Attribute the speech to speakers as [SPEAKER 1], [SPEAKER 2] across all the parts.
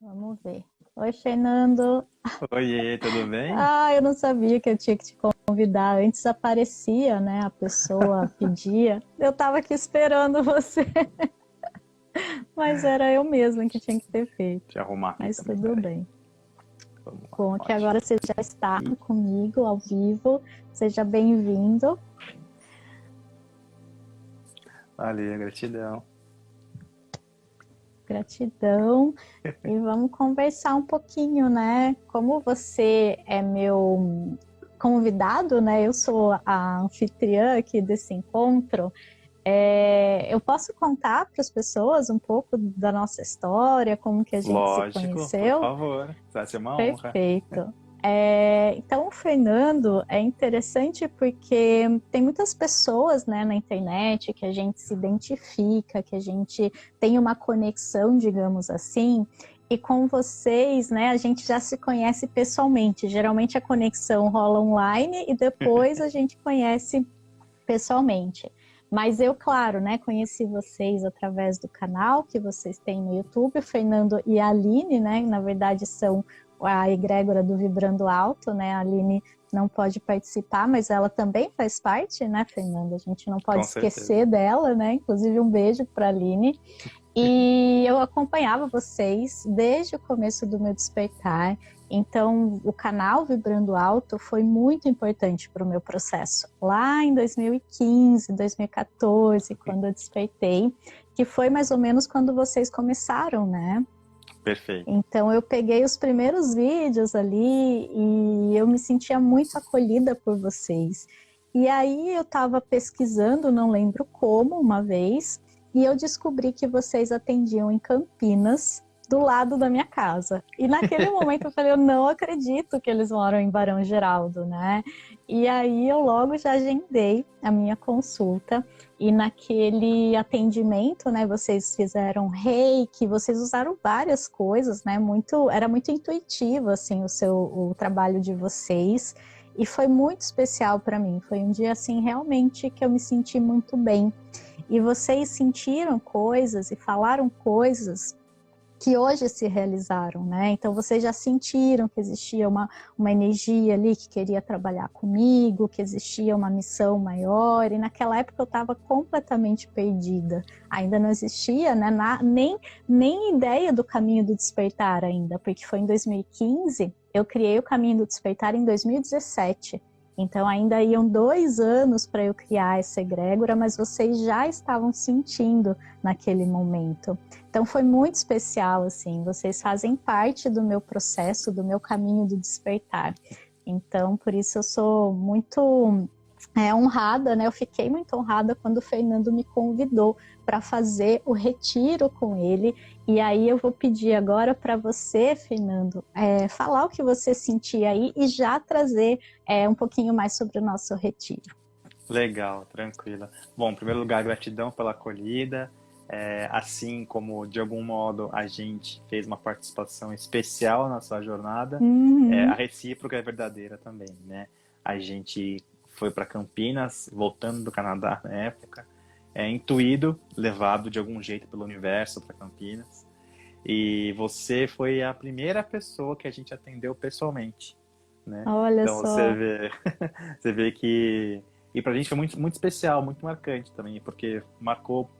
[SPEAKER 1] Vamos ver. Oi, Fernando.
[SPEAKER 2] Oiê, tudo bem?
[SPEAKER 1] Ah, eu não sabia que eu tinha que te convidar. Antes aparecia, né? A pessoa pedia. Eu tava aqui esperando você, mas era eu mesma que tinha que ter feito.
[SPEAKER 2] Deixa eu arrumar aqui
[SPEAKER 1] Mas
[SPEAKER 2] também,
[SPEAKER 1] tudo
[SPEAKER 2] peraí.
[SPEAKER 1] bem.
[SPEAKER 2] Vamos lá,
[SPEAKER 1] Bom, que
[SPEAKER 2] ótimo.
[SPEAKER 1] agora você já está comigo ao vivo. Seja bem-vindo.
[SPEAKER 2] Valeu, gratidão.
[SPEAKER 1] Gratidão. E vamos conversar um pouquinho, né? Como você é meu convidado, né? Eu sou a anfitriã aqui desse encontro. Eu posso contar para as pessoas um pouco da nossa história, como que a gente se
[SPEAKER 2] Lógico, por
[SPEAKER 1] conheceu?
[SPEAKER 2] favor. Vai ser uma honra.
[SPEAKER 1] Perfeito. Então, o Fernando é interessante porque tem muitas pessoas, né, na internet que a gente se identifica, que a gente tem uma conexão, digamos assim, e com vocês, né, a gente já se conhece pessoalmente. Geralmente a conexão rola online e depois a gente conhece pessoalmente. Mas eu, claro, né, conheci vocês através do canal que vocês têm no YouTube, o Fernando e a Aline, né, na verdade são a egrégora do Vibrando Alto, né, a Aline não pode participar, mas ela também faz parte, né, Fernanda? A gente não pode
[SPEAKER 2] Com certeza.
[SPEAKER 1] esquecer dela, né, inclusive um beijo para a Aline. E eu acompanhava vocês desde o começo do meu despertar. Então, o canal Vibrando Alto foi muito importante para o meu processo. Lá em 2015, 2014, quando eu despertei, que foi mais ou menos quando vocês começaram, né?
[SPEAKER 2] Perfeito.
[SPEAKER 1] Então, eu peguei os primeiros vídeos ali e eu me sentia muito acolhida por vocês. E aí eu estava pesquisando, não lembro como, uma vez, e eu descobri que vocês atendiam em Campinas, do lado da minha casa. E naquele momento eu falei, eu não acredito que eles moram em Barão Geraldo, né? E aí eu logo já agendei a minha consulta. E naquele atendimento, né, vocês fizeram reiki, vocês usaram várias coisas, né? Era muito intuitivo assim o trabalho de vocês. E foi muito especial para mim. Foi um dia assim realmente que eu me senti muito bem. E vocês sentiram coisas e falaram coisas que hoje se realizaram, né? Então vocês já sentiram que existia uma energia ali que queria trabalhar comigo, que existia uma missão maior, e naquela época eu estava completamente perdida. Ainda não existia, né, nem ideia do caminho do despertar ainda, porque foi em 2015, eu criei o caminho do despertar em 2017. Então ainda iam 2 anos para eu criar essa egrégora, mas vocês já estavam sentindo naquele momento. Então foi muito especial, assim, vocês fazem parte do meu processo, do meu caminho do despertar. Então, por isso eu sou muito honrada, né? Eu fiquei muito honrada quando o Fernando me convidou para fazer o retiro com ele. E aí eu vou pedir agora para você, Fernando, falar o que você sentia aí e já trazer um pouquinho mais sobre o nosso retiro.
[SPEAKER 2] Legal, tranquila. Bom, em primeiro lugar, gratidão pela acolhida. Assim como, de algum modo, a gente fez uma participação especial na sua jornada, a
[SPEAKER 1] Uhum,
[SPEAKER 2] recíproca é verdadeira também, né? A gente foi para Campinas, voltando do Canadá na época, intuído, levado de algum jeito pelo universo para Campinas. E você foi a primeira pessoa que a gente atendeu pessoalmente, né?
[SPEAKER 1] olha
[SPEAKER 2] Então você
[SPEAKER 1] só.
[SPEAKER 2] vê, você vê que e pra gente foi muito, muito especial, muito marcante também, porque marcou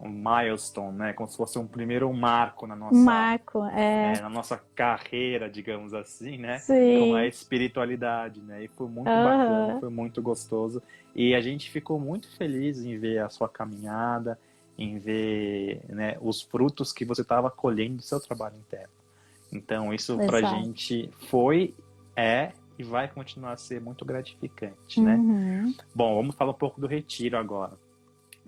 [SPEAKER 2] um milestone, né? Como se fosse um primeiro marco
[SPEAKER 1] Marco,
[SPEAKER 2] na nossa carreira, digamos assim, né? Com a
[SPEAKER 1] sim,
[SPEAKER 2] espiritualidade, né? E foi muito bacana,
[SPEAKER 1] aham,
[SPEAKER 2] foi muito gostoso. E a gente ficou muito feliz em ver a sua caminhada, em ver, né, os frutos que você estava colhendo do seu trabalho interno. Então, isso pra
[SPEAKER 1] exato.
[SPEAKER 2] gente foi, e vai continuar a ser muito gratificante, né?
[SPEAKER 1] Uhum,
[SPEAKER 2] Bom, vamos falar um pouco do retiro agora.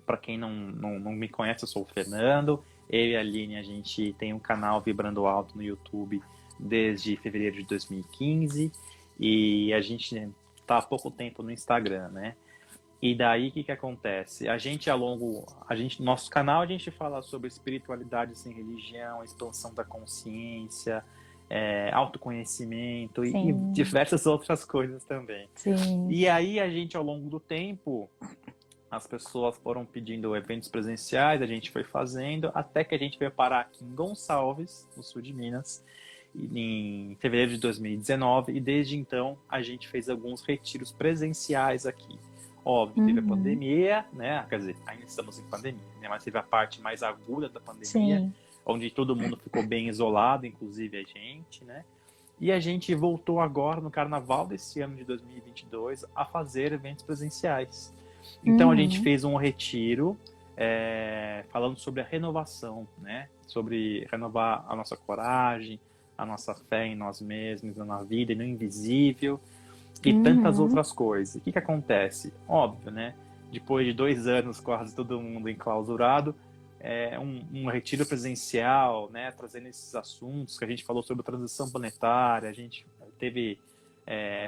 [SPEAKER 2] Para quem não me conhece, eu sou o Fernando. Eu e a Aline, a gente tem um canal Vibrando Alto no YouTube desde fevereiro de 2015 e a gente está há pouco tempo no Instagram, né? E daí o que acontece? Nosso canal a gente fala sobre espiritualidade sem religião, expansão da consciência, autoconhecimento e
[SPEAKER 1] sim,
[SPEAKER 2] diversas outras coisas também.
[SPEAKER 1] sim.
[SPEAKER 2] E aí a gente ao longo do tempo as pessoas foram pedindo eventos presenciais, a gente foi fazendo, até que a gente veio parar aqui em Gonçalves, no sul de Minas, em fevereiro de 2019, e desde então a gente fez alguns retiros presenciais aqui. Óbvio, teve a pandemia, né? Quer dizer, ainda estamos em pandemia, né? Mas teve a parte mais aguda da pandemia,
[SPEAKER 1] Sim.
[SPEAKER 2] onde todo mundo ficou bem isolado, inclusive a gente, né? E a gente voltou agora, no carnaval desse ano de 2022, a fazer eventos presenciais. Então a gente fez um retiro falando sobre a renovação, né? Sobre renovar a nossa coragem, a nossa fé em nós mesmos, na vida e no invisível, e tantas outras coisas. O que acontece? Óbvio, né? Depois de 2 anos, quase todo mundo enclausurado, um retiro presencial, né? Trazendo esses assuntos que a gente falou sobre transição planetária, a gente teve...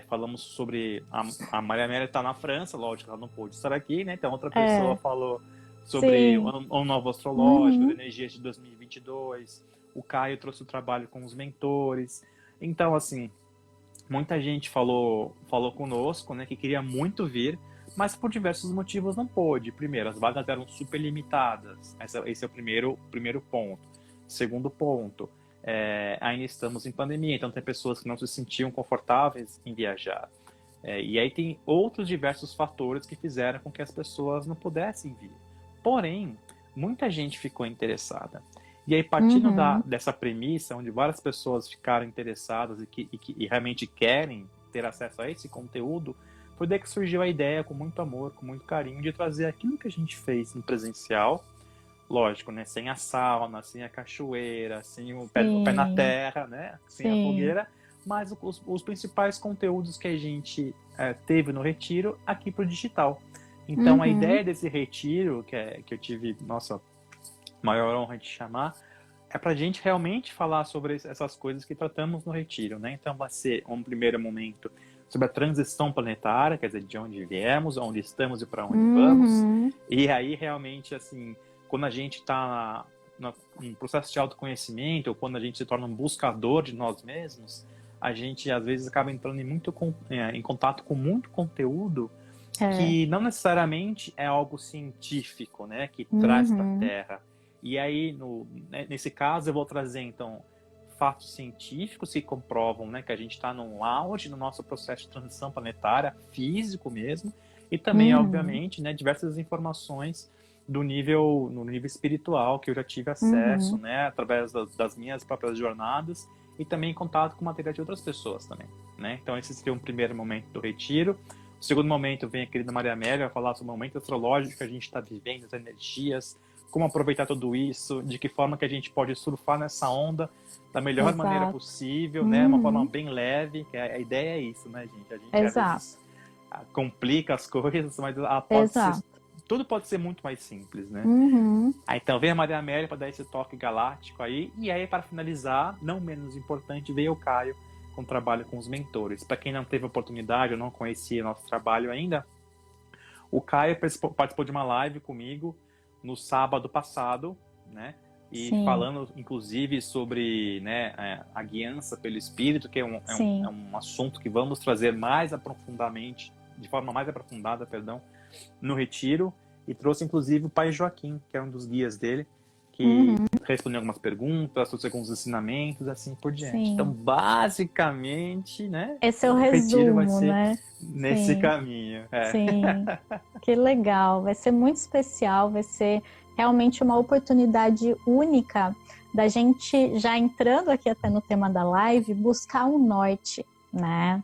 [SPEAKER 2] falamos sobre... A Maria Amélia está na França, lógico, ela não pôde estar aqui, né? Então outra pessoa falou sobre o novo astrológico, energias de 2022. O Caio trouxe o trabalho com os mentores. Então, assim, muita gente falou conosco, né, que queria muito vir, mas por diversos motivos não pôde. Primeiro, as vagas eram super limitadas. Esse é o primeiro ponto. Segundo ponto, ainda estamos em pandemia, então tem pessoas que não se sentiam confortáveis em viajar. E aí tem outros diversos fatores que fizeram com que as pessoas não pudessem vir. Porém, muita gente ficou interessada. E aí, partindo dessa premissa, onde várias pessoas ficaram interessadas e realmente querem ter acesso a esse conteúdo, foi daí que surgiu a ideia, com muito amor, com muito carinho, de trazer aquilo que a gente fez no presencial, lógico, né? Sem a sauna, sem a cachoeira, sem o pé na terra, né? Sem a fogueira, mas os principais conteúdos que a gente teve no retiro aqui para o digital. Então, a ideia desse retiro, que eu tive, nossa, maior honra de chamar, é para a gente realmente falar sobre essas coisas que tratamos no retiro, né? Então vai ser um primeiro momento sobre a transição planetária, quer dizer, de onde viemos, onde estamos e para onde vamos. E aí realmente, assim, quando a gente está num processo de autoconhecimento, ou quando a gente se torna um buscador de nós mesmos, a gente às vezes acaba entrando em contato com muito conteúdo que não necessariamente é algo científico, né? Que traz para a Terra. E aí, nesse caso, eu vou trazer, então, fatos científicos que comprovam, né, que a gente está num auge no nosso processo de transição planetária, físico mesmo, e também, obviamente, né, diversas informações no nível espiritual, que eu já tive acesso, né, através das minhas próprias jornadas, e também em contato com material de outras pessoas também, né? Então, esse seria um primeiro momento do retiro. O segundo momento vem a querida Maria Amélia, vai falar sobre o momento astrológico que a gente está vivendo, as energias, como aproveitar tudo isso, de que forma que a gente pode surfar nessa onda da melhor maneira possível, né? Uma forma bem leve, que a ideia é isso, né, gente? A gente às vezes complica as coisas, mas tudo pode ser muito mais simples, né? Aí, então vem a Maria Amélia para dar esse toque galáctico aí, e aí para finalizar, não menos importante, veio o Caio com o trabalho com os mentores. Para quem não teve oportunidade ou não conhecia nosso trabalho ainda, o Caio participou de uma live comigo no sábado passado, né? E falando, inclusive, sobre, né, a guiança pelo espírito, que é um assunto que vamos trazer mais aprofundadamente, de forma mais aprofundada, perdão, no retiro. E trouxe, inclusive, o pai Joaquim, que é um dos guias dele, que respondeu algumas perguntas, trouxe alguns ensinamentos, assim por diante. Então, basicamente, né?
[SPEAKER 1] Esse é o resumo,
[SPEAKER 2] vai ser,
[SPEAKER 1] né?
[SPEAKER 2] Nesse caminho.
[SPEAKER 1] Sim, que legal. Vai ser muito especial, vai ser realmente uma oportunidade única da gente, já entrando aqui até no tema da live, buscar um norte, né?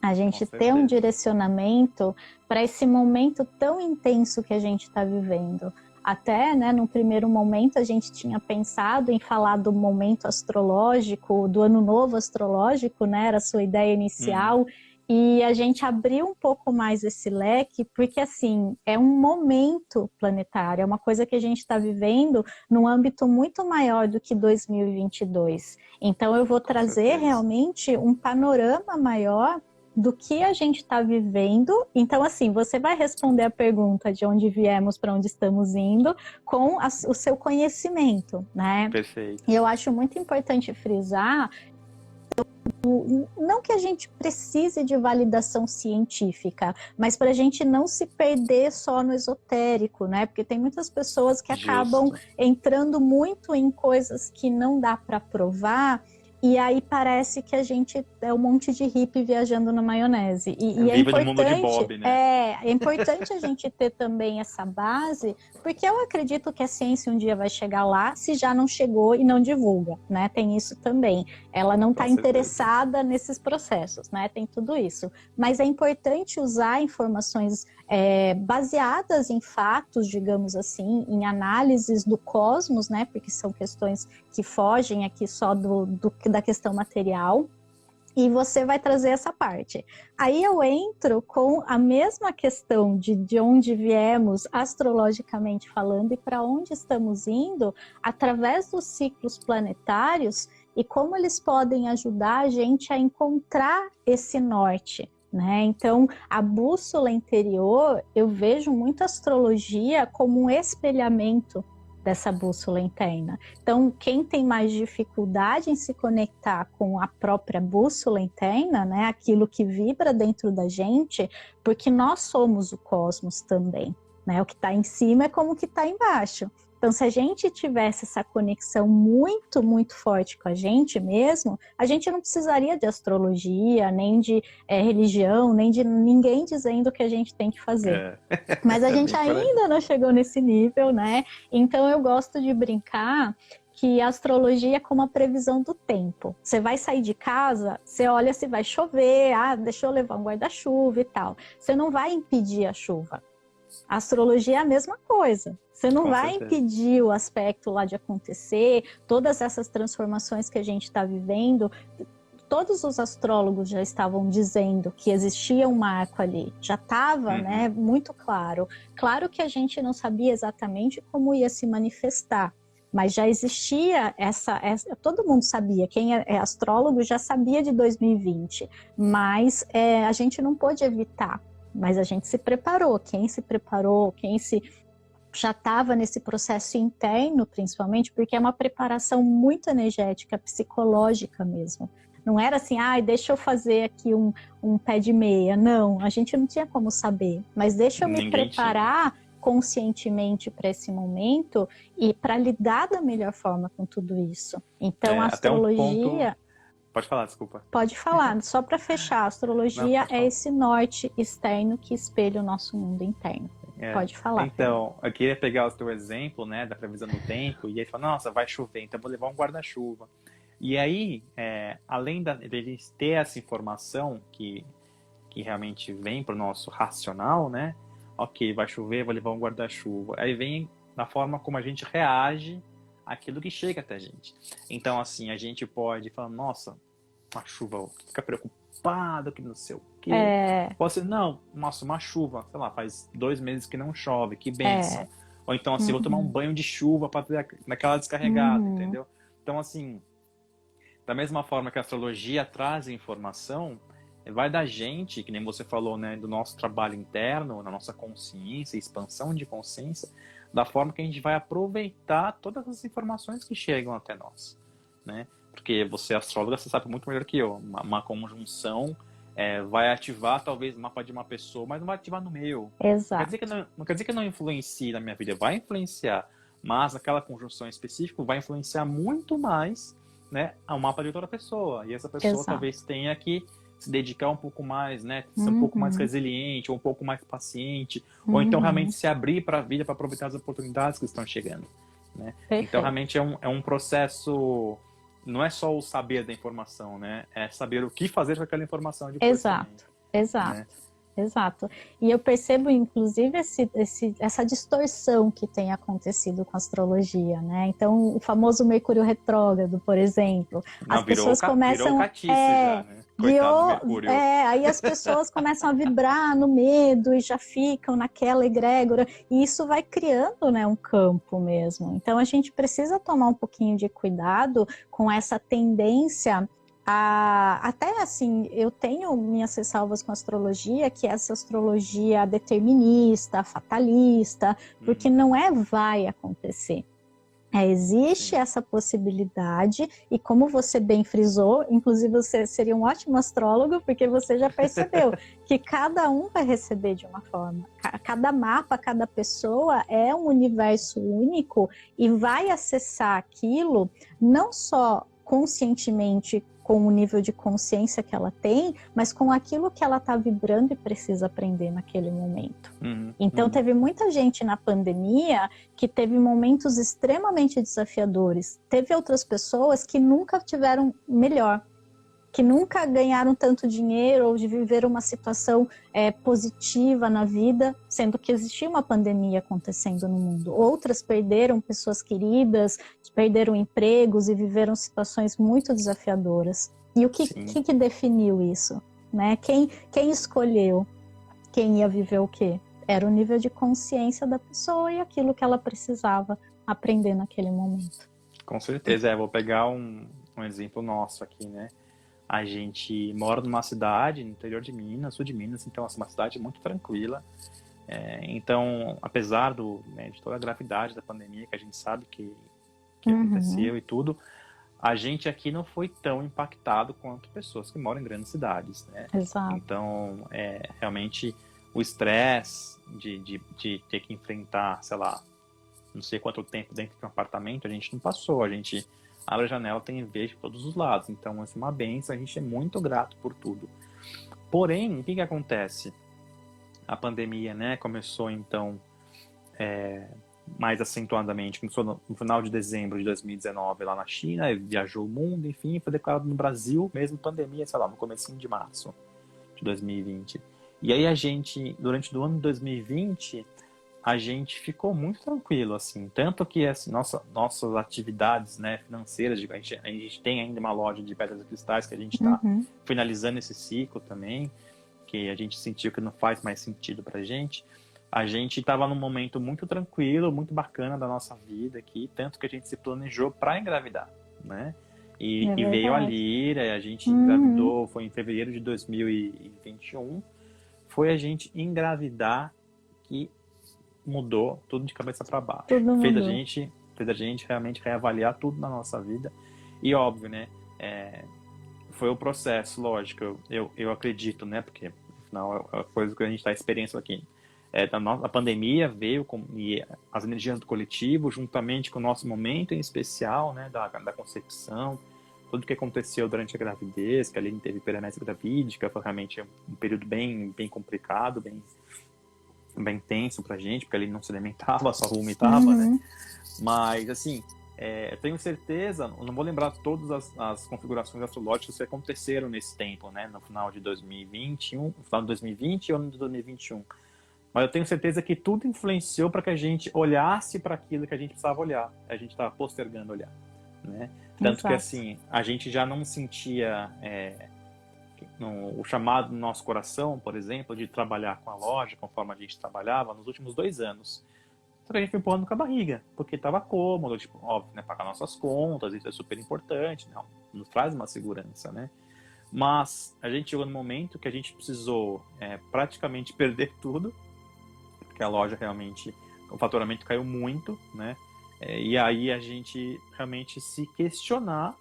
[SPEAKER 1] A gente ter um direcionamento para esse momento tão intenso que a gente está vivendo. Até, né, no primeiro momento, a gente tinha pensado em falar do momento astrológico, do ano novo astrológico, né, era a sua ideia inicial, e a gente abriu um pouco mais esse leque, porque, assim, é um momento planetário, é uma coisa que a gente está vivendo num âmbito muito maior do que 2022. Então, eu vou trazer realmente um panorama maior do que a gente está vivendo. Então, assim, você vai responder a pergunta de onde viemos, para onde estamos indo, com o seu conhecimento, né?
[SPEAKER 2] Perfeito.
[SPEAKER 1] E eu acho muito importante frisar não que a gente precise de validação científica, mas para a gente não se perder só no esotérico, né? Porque tem muitas pessoas que acabam entrando muito em coisas que não dá para provar, e aí parece que a gente é um monte de hippie viajando na maionese. E é importante,
[SPEAKER 2] no mundo de Bob, né?
[SPEAKER 1] é importante a gente ter também essa base, porque eu acredito que a ciência um dia vai chegar lá, se já não chegou e não divulga, né? Tem isso também. Ela não está interessada nesses processos, né? Tem tudo isso. Mas é importante usar informações baseadas em fatos, digamos assim, em análises do cosmos, né? Porque são questões que fogem aqui só da questão material. E você vai trazer essa parte. Aí eu entro com a mesma questão de onde viemos, astrologicamente falando, e para onde estamos indo, através dos ciclos planetários, e como eles podem ajudar a gente a encontrar esse norte, né? Então, a bússola interior, eu vejo muito a astrologia como um espelhamento dessa bússola interna. Então, quem tem mais dificuldade em se conectar com a própria bússola interna, né, aquilo que vibra dentro da gente, porque nós somos o cosmos também, né? O que está em cima é como o que está embaixo. Então, se a gente tivesse essa conexão muito, muito forte com a gente mesmo, a gente não precisaria de astrologia, nem de religião, nem de ninguém dizendo o que a gente tem que fazer. Mas a gente ainda não chegou nesse nível, né? Então, eu gosto de brincar que a astrologia é como a previsão do tempo. Você vai sair de casa, você olha se vai chover, deixa eu levar um guarda-chuva e tal. Você não vai impedir a chuva. A astrologia é a mesma coisa. Você não vai impedir o aspecto lá de acontecer, todas essas transformações que a gente está vivendo. Todos os astrólogos já estavam dizendo que existia um marco ali. Já estava, né, muito claro. Claro que a gente não sabia exatamente como ia se manifestar, mas já existia todo mundo sabia, quem é astrólogo já sabia de 2020, mas a gente não pôde evitar. Mas a gente se preparou, quem já estava nesse processo interno, principalmente, porque é uma preparação muito energética, psicológica mesmo. Não era assim, deixa eu fazer aqui um pé de meia. Não, a gente não tinha como saber. Mas deixa eu me preparar conscientemente para esse momento e para lidar da melhor forma com tudo isso. Então, a astrologia...
[SPEAKER 2] Pode falar, desculpa.
[SPEAKER 1] Pode falar, só para fechar, a astrologia é esse norte externo que espelha o nosso mundo interno. Pode falar.
[SPEAKER 2] Então, eu queria pegar o teu exemplo, né, da previsão do tempo, e aí falar, nossa, vai chover, então eu vou levar um guarda-chuva. E aí, além deles ter essa informação que realmente vem para o nosso racional, né, ok, vai chover, vou levar um guarda-chuva. Aí vem na forma como a gente reage àquilo que chega até a gente. Então, assim, a gente pode falar, nossa, uma chuva, fica preocupado, que não sei o quê. Pode ser, não, nossa, uma chuva, sei lá, faz 2 meses que não chove, que bênção. Ou então, assim, vou tomar um banho de chuva para ter aquela descarregada, entendeu? Então, assim, da mesma forma que a astrologia traz informação, vai da gente, que nem você falou, né, do nosso trabalho interno, na nossa consciência, expansão de consciência, da forma que a gente vai aproveitar todas as informações que chegam até nós, né? Porque você, astróloga, você sabe muito melhor que eu. Uma conjunção vai ativar talvez o mapa de uma pessoa, mas não vai ativar no meu.
[SPEAKER 1] Exato.
[SPEAKER 2] Não quer dizer que não influencie na minha vida, vai influenciar, mas aquela conjunção específica vai influenciar muito mais, né, ao mapa de outra pessoa. E essa pessoa talvez tenha que se dedicar um pouco mais, né, ser um pouco mais resiliente, ou um pouco mais paciente, ou então realmente se abrir para a vida para aproveitar as oportunidades que estão chegando, né? Então realmente é um processo, não é só o saber da informação, né? É saber o que fazer com aquela informação depois.
[SPEAKER 1] Exato.
[SPEAKER 2] Né?
[SPEAKER 1] Exato. E eu percebo, inclusive, essa distorção que tem acontecido com a astrologia, né? Então, o famoso Mercúrio retrógrado, por exemplo. As pessoas começam...
[SPEAKER 2] Virou catiço já, né? Coitado do Mercúrio.
[SPEAKER 1] Aí as pessoas começam a vibrar no medo e já ficam naquela egrégora. E isso vai criando, né, um campo mesmo. Então, a gente precisa tomar um pouquinho de cuidado com essa tendência... Até assim, eu tenho minhas ressalvas com a astrologia, que é essa astrologia determinista, fatalista, porque não vai acontecer. Existe
[SPEAKER 2] Sim.
[SPEAKER 1] essa possibilidade, e como você bem frisou, inclusive você seria um ótimo astrólogo, porque você já percebeu que cada um vai receber de uma forma. Cada mapa, cada pessoa é um universo único e vai acessar aquilo não só conscientemente com o nível de consciência que ela tem, mas com aquilo que ela está vibrando e precisa aprender naquele momento.
[SPEAKER 2] Uhum,
[SPEAKER 1] Então,
[SPEAKER 2] uhum.
[SPEAKER 1] teve muita gente na pandemia que teve momentos extremamente desafiadores. Teve outras pessoas que nunca tiveram melhor, que nunca ganharam tanto dinheiro ou de viver uma situação positiva na vida, sendo que existia uma pandemia acontecendo no mundo. Outras perderam pessoas queridas, perderam empregos e viveram situações muito desafiadoras. E o que
[SPEAKER 2] Sim.
[SPEAKER 1] definiu isso? Né? Quem escolheu quem ia viver o quê? Era o nível de consciência da pessoa e aquilo que ela precisava aprender naquele momento.
[SPEAKER 2] Com certeza, vou pegar um exemplo nosso aqui, né? A gente mora numa cidade no interior de Minas, sul de Minas, então é uma cidade muito tranquila. Então, apesar de toda a gravidade da pandemia que a gente sabe que aconteceu e tudo, a gente aqui não foi tão impactado quanto pessoas que moram em grandes cidades, né?
[SPEAKER 1] Exato.
[SPEAKER 2] Então, realmente, o estresse de ter que enfrentar, sei lá, não sei quanto tempo dentro de um apartamento, a gente não passou. A gente abre a janela, tem verde de todos os lados. Então, assim, uma benção, a gente é muito grato por tudo. Porém, o que acontece? A pandemia, né, começou, então, mais acentuadamente. Começou no final de dezembro de 2019 lá na China, viajou o mundo, enfim, foi declarado no Brasil, mesmo pandemia, sei lá, no comecinho de março de 2020. E aí a gente, durante o ano de 2020, a gente ficou muito tranquilo, assim, tanto que assim, nossas atividades, né, financeiras, a gente tem ainda uma loja de pedras e cristais que a gente está finalizando esse ciclo também, que a gente sentiu que não faz mais sentido pra gente. A gente estava num momento muito tranquilo, muito bacana da nossa vida aqui, tanto que a gente se planejou para engravidar, né? E veio a Lira, a gente engravidou, foi em fevereiro de 2021, foi a gente engravidar que mudou tudo de cabeça para baixo. Fez a gente realmente reavaliar tudo na nossa vida. E óbvio, né? Foi o processo, lógico. Eu acredito, né? Porque afinal é a coisa que a gente está experienciando aqui. A pandemia veio e as energias do coletivo, juntamente com o nosso momento em especial, né? Da concepção, tudo que aconteceu durante a gravidez, que a Aline teve hiperemesia gravídica, foi realmente um período bem complicado, bem tenso pra gente, porque ele não se alimentava, só vomitava, né? Mas, assim, eu tenho certeza, eu não vou lembrar todas as configurações astrológicas que aconteceram nesse tempo, né? No final de 2021, no final de 2020 e ano de 2021. Mas eu tenho certeza que tudo influenciou para que a gente olhasse para aquilo que a gente precisava olhar. A gente estava postergando olhar, né? Tanto que, assim, a gente já não sentia... o chamado no nosso coração, por exemplo, de trabalhar com a loja, conforme a gente trabalhava nos últimos 2 anos. Só que a gente foi empurrando com a barriga, porque estava cômodo, tipo, óbvio, né, pagar nossas contas, isso é super importante, não, nos traz uma segurança, né? Mas a gente chegou no momento que a gente precisou praticamente perder tudo, porque a loja realmente, o faturamento caiu muito, né? E aí a gente realmente se questionar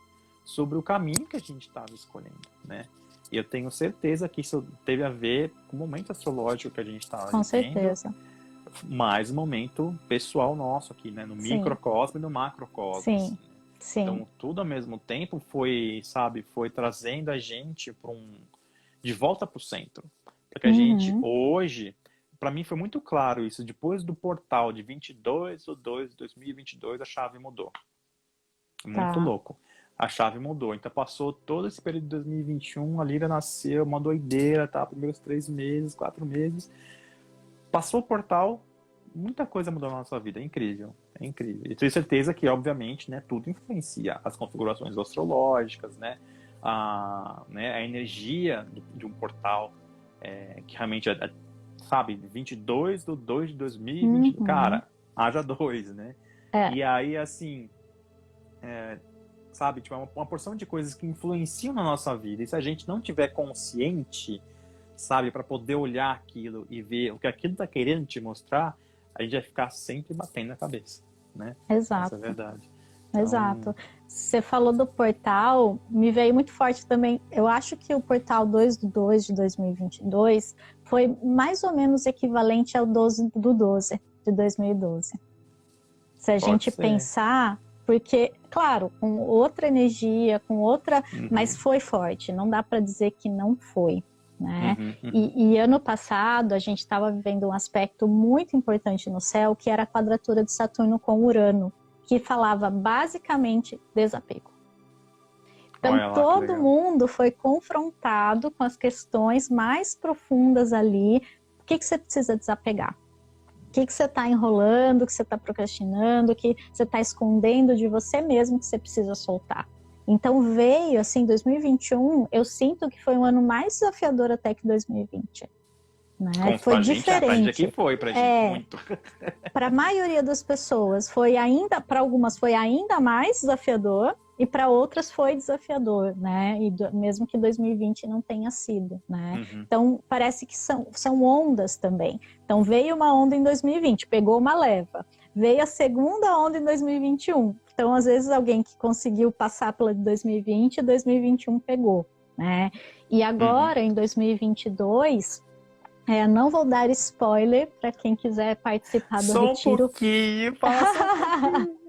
[SPEAKER 2] sobre o caminho que a gente estava escolhendo, né? E eu tenho certeza que isso teve a ver com o momento astrológico que a gente estava vivendo.
[SPEAKER 1] Com certeza.
[SPEAKER 2] Mais um momento pessoal nosso aqui, né? No microcosmo e no macrocosmo.
[SPEAKER 1] Sim,
[SPEAKER 2] assim, né?
[SPEAKER 1] sim.
[SPEAKER 2] Então, tudo ao mesmo tempo foi trazendo a gente de volta para o centro. Porque a gente, hoje, para mim foi muito claro isso, depois do portal de 22/2/2022, a chave mudou. Muito louco. A chave mudou. Então passou todo esse período de 2021, a Lira nasceu, uma doideira, tá? Primeiros 3 meses, 4 meses. Passou o portal, muita coisa mudou na nossa vida. É incrível. É incrível. E tenho certeza que, obviamente, né, tudo influencia. As configurações astrológicas, né? A energia de um portal que realmente sabe, 22/2/2022. Cara, haja 2, né? E aí, assim... sabe, tipo, uma porção de coisas que influenciam na nossa vida. E se a gente não tiver consciente, sabe, para poder olhar aquilo e ver o que aquilo tá querendo te mostrar, a gente vai ficar sempre batendo na cabeça, né?
[SPEAKER 1] Exato.
[SPEAKER 2] Essa é a verdade.
[SPEAKER 1] Exato. Você falou do portal, me veio muito forte também. Eu acho que o portal 2/2 de 2022 foi mais ou menos equivalente ao 12/12 de 2012. Se a gente pensar, porque, claro, com outra energia, com outra, mas foi forte. Não dá para dizer que não foi, né? E ano passado a gente estava vivendo um aspecto muito importante no céu, que era a quadratura de Saturno com Urano, que falava basicamente desapego. Então,
[SPEAKER 2] lá,
[SPEAKER 1] todo mundo foi confrontado com as questões mais profundas ali. O que você precisa desapegar? O que você está enrolando, o que você está procrastinando, o que você está escondendo de você mesmo que você precisa soltar? Então, veio, assim, 2021, eu sinto que foi um ano mais desafiador até que 2020. Né? Foi diferente.
[SPEAKER 2] Pra gente aqui foi, pra gente muito.
[SPEAKER 1] Para a maioria das pessoas foi ainda, para algumas foi ainda mais desafiador e para outras foi desafiador, né? E mesmo que 2020 não tenha sido, né? Então parece que são ondas também. Então veio uma onda em 2020, pegou uma leva. Veio a segunda onda em 2021. Então às vezes alguém que conseguiu passar pela de 2020, 2021 pegou, né? E agora em 2022 não vou dar spoiler para quem quiser participar do retiro.
[SPEAKER 2] Um pouquinho, fala só um pouquinho.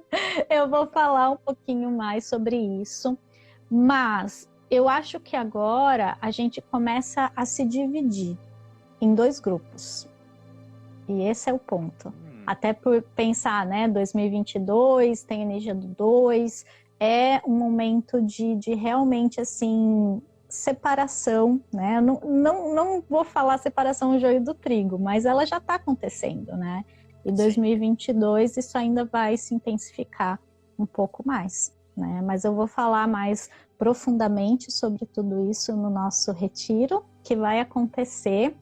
[SPEAKER 1] Eu vou falar um pouquinho mais sobre isso, mas eu acho que agora a gente começa a se dividir em 2 grupos. E esse é o ponto. Até por pensar, né, 2022, tem energia do 2, é um momento de realmente, assim, separação, né? Não vou falar separação do joio do trigo, mas ela já está acontecendo, né? E 2022 isso ainda vai se intensificar um pouco mais, né? Mas eu vou falar mais profundamente sobre tudo isso no nosso retiro, que vai acontecer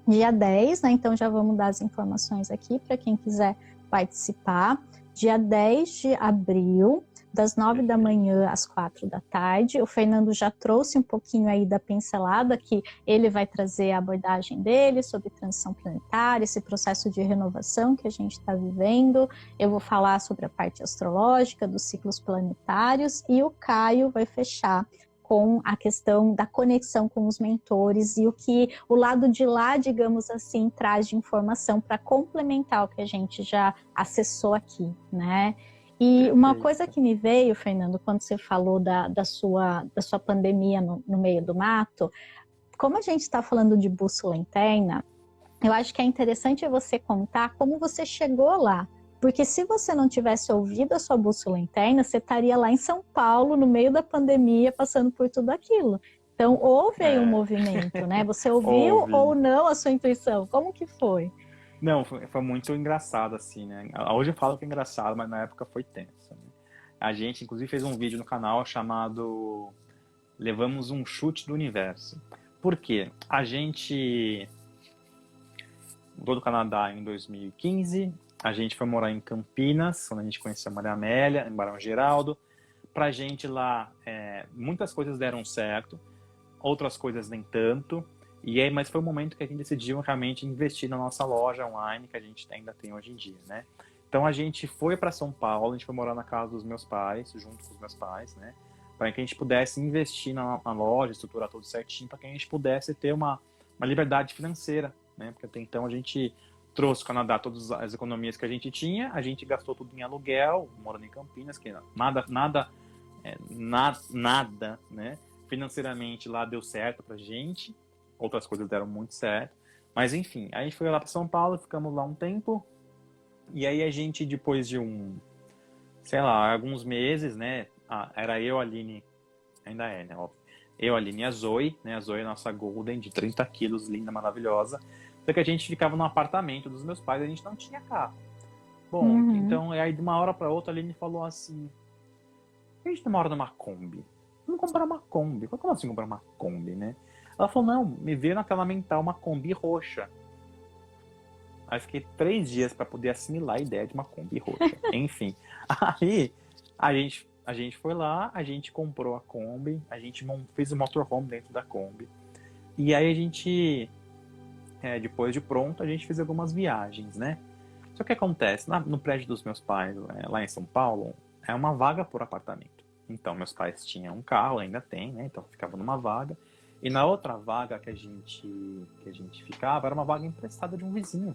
[SPEAKER 1] dia 10, né? Então já vamos dar as informações aqui para quem quiser participar. Dia 10 de abril, das 9 da manhã às 4 da tarde. O Fernando já trouxe um pouquinho aí da pincelada, que ele vai trazer a abordagem dele sobre transição planetária, esse processo de renovação que a gente está vivendo. Eu vou falar sobre a parte astrológica dos ciclos planetários e o Caio vai fechar com a questão da conexão com os mentores e o que o lado de lá, digamos assim, traz de informação para complementar o que a gente já acessou aqui, né? E uma coisa que me veio, Fernando, quando você falou da sua pandemia no meio do mato, como a gente está falando de bússola interna, eu acho que é interessante você contar como você chegou lá. Porque se você não tivesse ouvido a sua bússola interna, você estaria lá em São Paulo, no meio da pandemia, passando por tudo aquilo. Então, houve aí um movimento, né? Você ouviu ou não a sua intuição? Como que foi?
[SPEAKER 2] Não, foi muito engraçado, assim, né? Hoje eu falo que é engraçado, mas na época foi tenso. Né? A gente, inclusive, fez um vídeo no canal chamado Levamos um Chute do Universo. Por quê? A gente mudou do Canadá em 2015, a gente foi morar em Campinas, onde a gente conheceu a Maria Amélia, em Barão Geraldo. Pra gente lá, muitas coisas deram certo, outras coisas nem tanto. Mas foi o momento que a gente decidiu realmente investir na nossa loja online, que a gente ainda tem hoje em dia, né? Então a gente foi para São Paulo, a gente foi morar na casa dos meus pais, junto com os meus pais, né? Para que a gente pudesse investir na loja, estruturar tudo certinho, para que a gente pudesse ter uma liberdade financeira, né? Porque até então a gente trouxe o Canadá todas as economias que a gente tinha, a gente gastou tudo em aluguel, morando em Campinas, que nada, né? Financeiramente lá deu certo pra gente. Outras coisas deram muito certo. Mas enfim, a gente foi lá para São Paulo, ficamos lá um tempo. E aí a gente, depois de alguns meses, né? Era eu, a Aline, ainda é, né? Eu, a Aline e a Zoe, né? A Zoe é a nossa Golden, de 30 quilos, linda, maravilhosa. Só que a gente ficava num apartamento dos meus pais, a gente não tinha carro. Bom, então aí de uma hora para outra a Aline falou assim: a gente não mora numa Kombi. Vamos comprar uma Kombi. Como assim comprar uma Kombi, né? Ela falou, não, me veio naquela mental uma Kombi roxa. Aí fiquei 3 dias para poder assimilar a ideia de uma Kombi roxa. Enfim, aí a gente foi lá, a gente comprou a Kombi, a gente fez o motorhome dentro da Kombi. E aí a gente, depois de pronto, a gente fez algumas viagens, né? Só Só que acontece, no prédio dos meus pais, lá em São Paulo, é uma vaga por apartamento. Então, meus pais tinham um carro, ainda tem, né? Então, ficava numa vaga. E na outra vaga que a gente ficava, era uma vaga emprestada de um vizinho,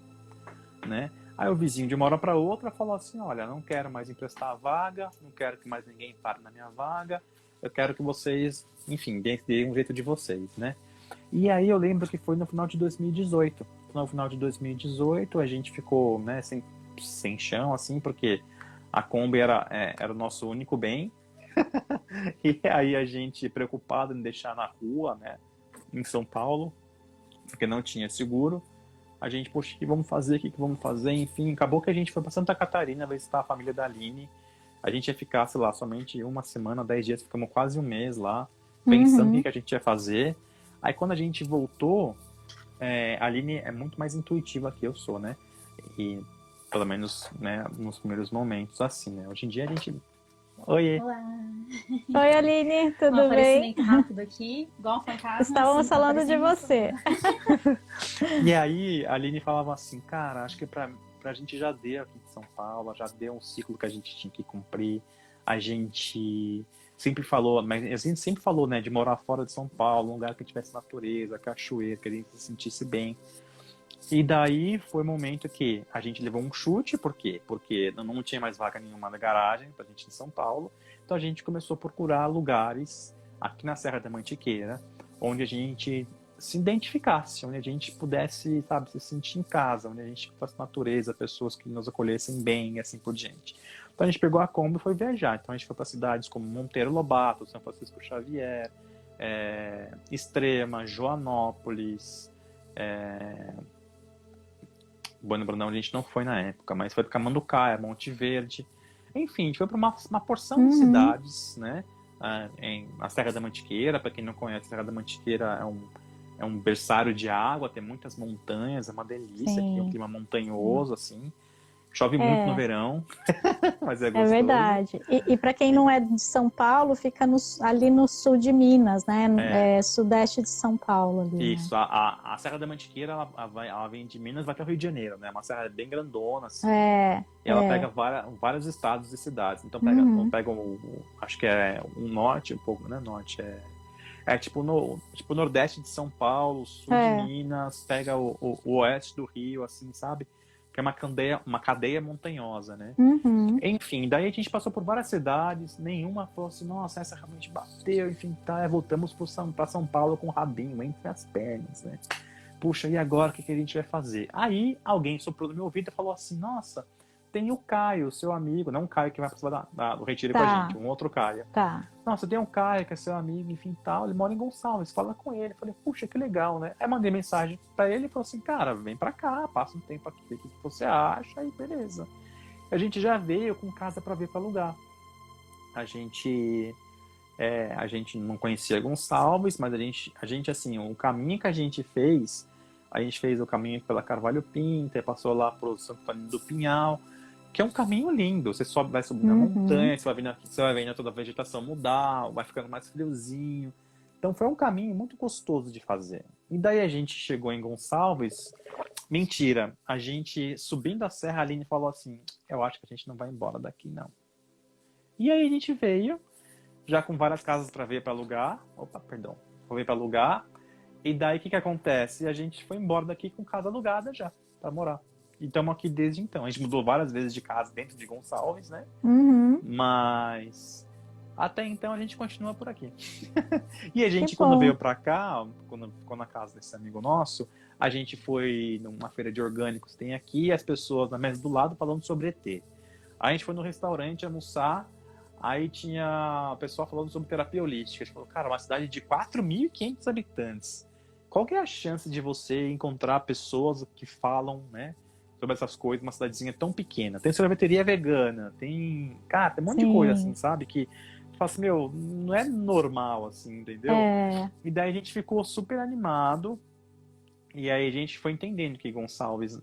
[SPEAKER 2] né? Aí o vizinho, de uma hora para outra, falou assim, olha, não quero mais emprestar a vaga, não quero que mais ninguém pare na minha vaga, eu quero que vocês, enfim, deem um jeito de vocês, né? E aí eu lembro que foi no final de 2018. No final de 2018, a gente ficou, né, sem chão, assim, porque a Kombi era o nosso único bem. E aí a gente, preocupado em deixar na rua, né, em São Paulo, porque não tinha seguro, a gente, poxa, o que vamos fazer, o que vamos fazer? Enfim, acabou que a gente foi para Santa Catarina visitar a família da Aline. A gente ia ficar, sei lá, somente uma semana, 10 dias, ficamos quase um mês lá, pensando o que a gente ia fazer. Aí quando a gente voltou, a Aline é muito mais intuitiva que eu sou, né? E pelo menos, né, nos primeiros momentos, assim, né? Hoje em dia a gente... Oiê!
[SPEAKER 3] Olá!
[SPEAKER 1] Oi, Aline, tudo bem?
[SPEAKER 3] Aparecimento rápido aqui, igual foi em casa.
[SPEAKER 1] Estávamos
[SPEAKER 3] assim,
[SPEAKER 1] falando de você.
[SPEAKER 2] E aí a Aline falava assim, cara, acho que pra gente já deu aqui em São Paulo, já deu um ciclo que a gente tinha que cumprir. A gente sempre falou, mas a gente sempre falou, né, de morar fora de São Paulo, um lugar que tivesse natureza, cachoeira, que a gente se sentisse bem. E daí foi o momento que a gente levou um chute, por quê? Porque não tinha mais vaga nenhuma na garagem pra gente em São Paulo. Então a gente começou a procurar lugares aqui na Serra da Mantiqueira, onde a gente se identificasse, onde a gente pudesse, sabe, se sentir em casa, onde a gente fosse natureza, pessoas que nos acolhessem bem e assim por diante. Então a gente pegou a Kombi e foi viajar. Então a gente foi para cidades como Monteiro Lobato, São Francisco Xavier, Extrema, Joanópolis, Bueno Brandão a gente não foi na época, mas foi para Camanducaia, Monte Verde. Enfim, a gente foi para uma porção de cidades, né? A Serra da Mantiqueira, para quem não conhece, a Serra da Mantiqueira é um berçário de água, tem muitas montanhas, é uma delícia aqui, um clima montanhoso, assim. Chove muito no verão, mas é gostoso.
[SPEAKER 1] É verdade. E para quem não é de São Paulo, fica ali no sul de Minas, né? Sudeste de São Paulo. Ali,
[SPEAKER 2] isso,
[SPEAKER 1] né?
[SPEAKER 2] a Serra da Mantiqueira, ela vem de Minas, vai até o Rio de Janeiro, né? Uma serra bem grandona, assim. E ela pega vários estados e cidades. Então pega acho que é o norte, um pouco, né? Norte tipo o nordeste de São Paulo, sul de Minas, pega o oeste do Rio, assim, sabe? Que é uma cadeia montanhosa, né? Enfim, daí a gente passou por várias cidades, nenhuma falou assim, nossa, essa realmente bateu, enfim, tá, voltamos pra São Paulo com o rabinho entre as pernas, né? Puxa, e agora o que a gente vai fazer? Aí alguém soprou no meu ouvido e falou assim, nossa, tem o Caio, seu amigo, não o Caio que vai participar do retiro com a gente, um outro Caio. Nossa, tem um Caio que é seu amigo, enfim, tal, ele mora em Gonçalves, fala com ele. Eu falei, puxa, que legal, né? Aí mandei mensagem pra ele e falou assim, cara, vem pra cá, passa um tempo aqui, o que você acha, e beleza. A gente já veio com casa pra ver pra alugar. A gente não conhecia Gonçalves, mas a gente assim, o caminho que a gente fez o caminho pela Carvalho Pinto, passou lá pro Santo Antônio do Pinhal, que é um caminho lindo. Você vai subindo a montanha, você vai vendo toda a vegetação mudar, vai ficando mais friozinho. Então foi um caminho muito gostoso de fazer. E daí a gente chegou em Gonçalves. Mentira, a gente subindo a serra, a Aline falou assim, eu acho que a gente não vai embora daqui, não. E aí a gente veio, já com várias casas para ver para alugar. Vou ver para alugar. E daí o que acontece? A gente foi embora daqui com casa alugada já, para morar. E estamos aqui desde então. A gente mudou várias vezes de casa dentro de Gonçalves, né? Mas até então a gente continua por aqui. E a gente, quando veio pra cá, quando ficou na casa desse amigo nosso, a gente foi numa feira de orgânicos que tem aqui, e as pessoas na mesa do lado falando sobre ET. Aí a gente foi no restaurante almoçar, aí tinha o pessoal falando sobre terapia holística. A gente falou, cara, uma cidade de 4.500 habitantes. Qual que é a chance de você encontrar pessoas que falam, né, sobre essas coisas, uma cidadezinha tão pequena? Tem sorveteria vegana, tem um monte de coisa, assim, sabe? Que tu fala assim, meu, não é normal, assim, entendeu? E daí a gente ficou super animado, e aí a gente foi entendendo que Gonçalves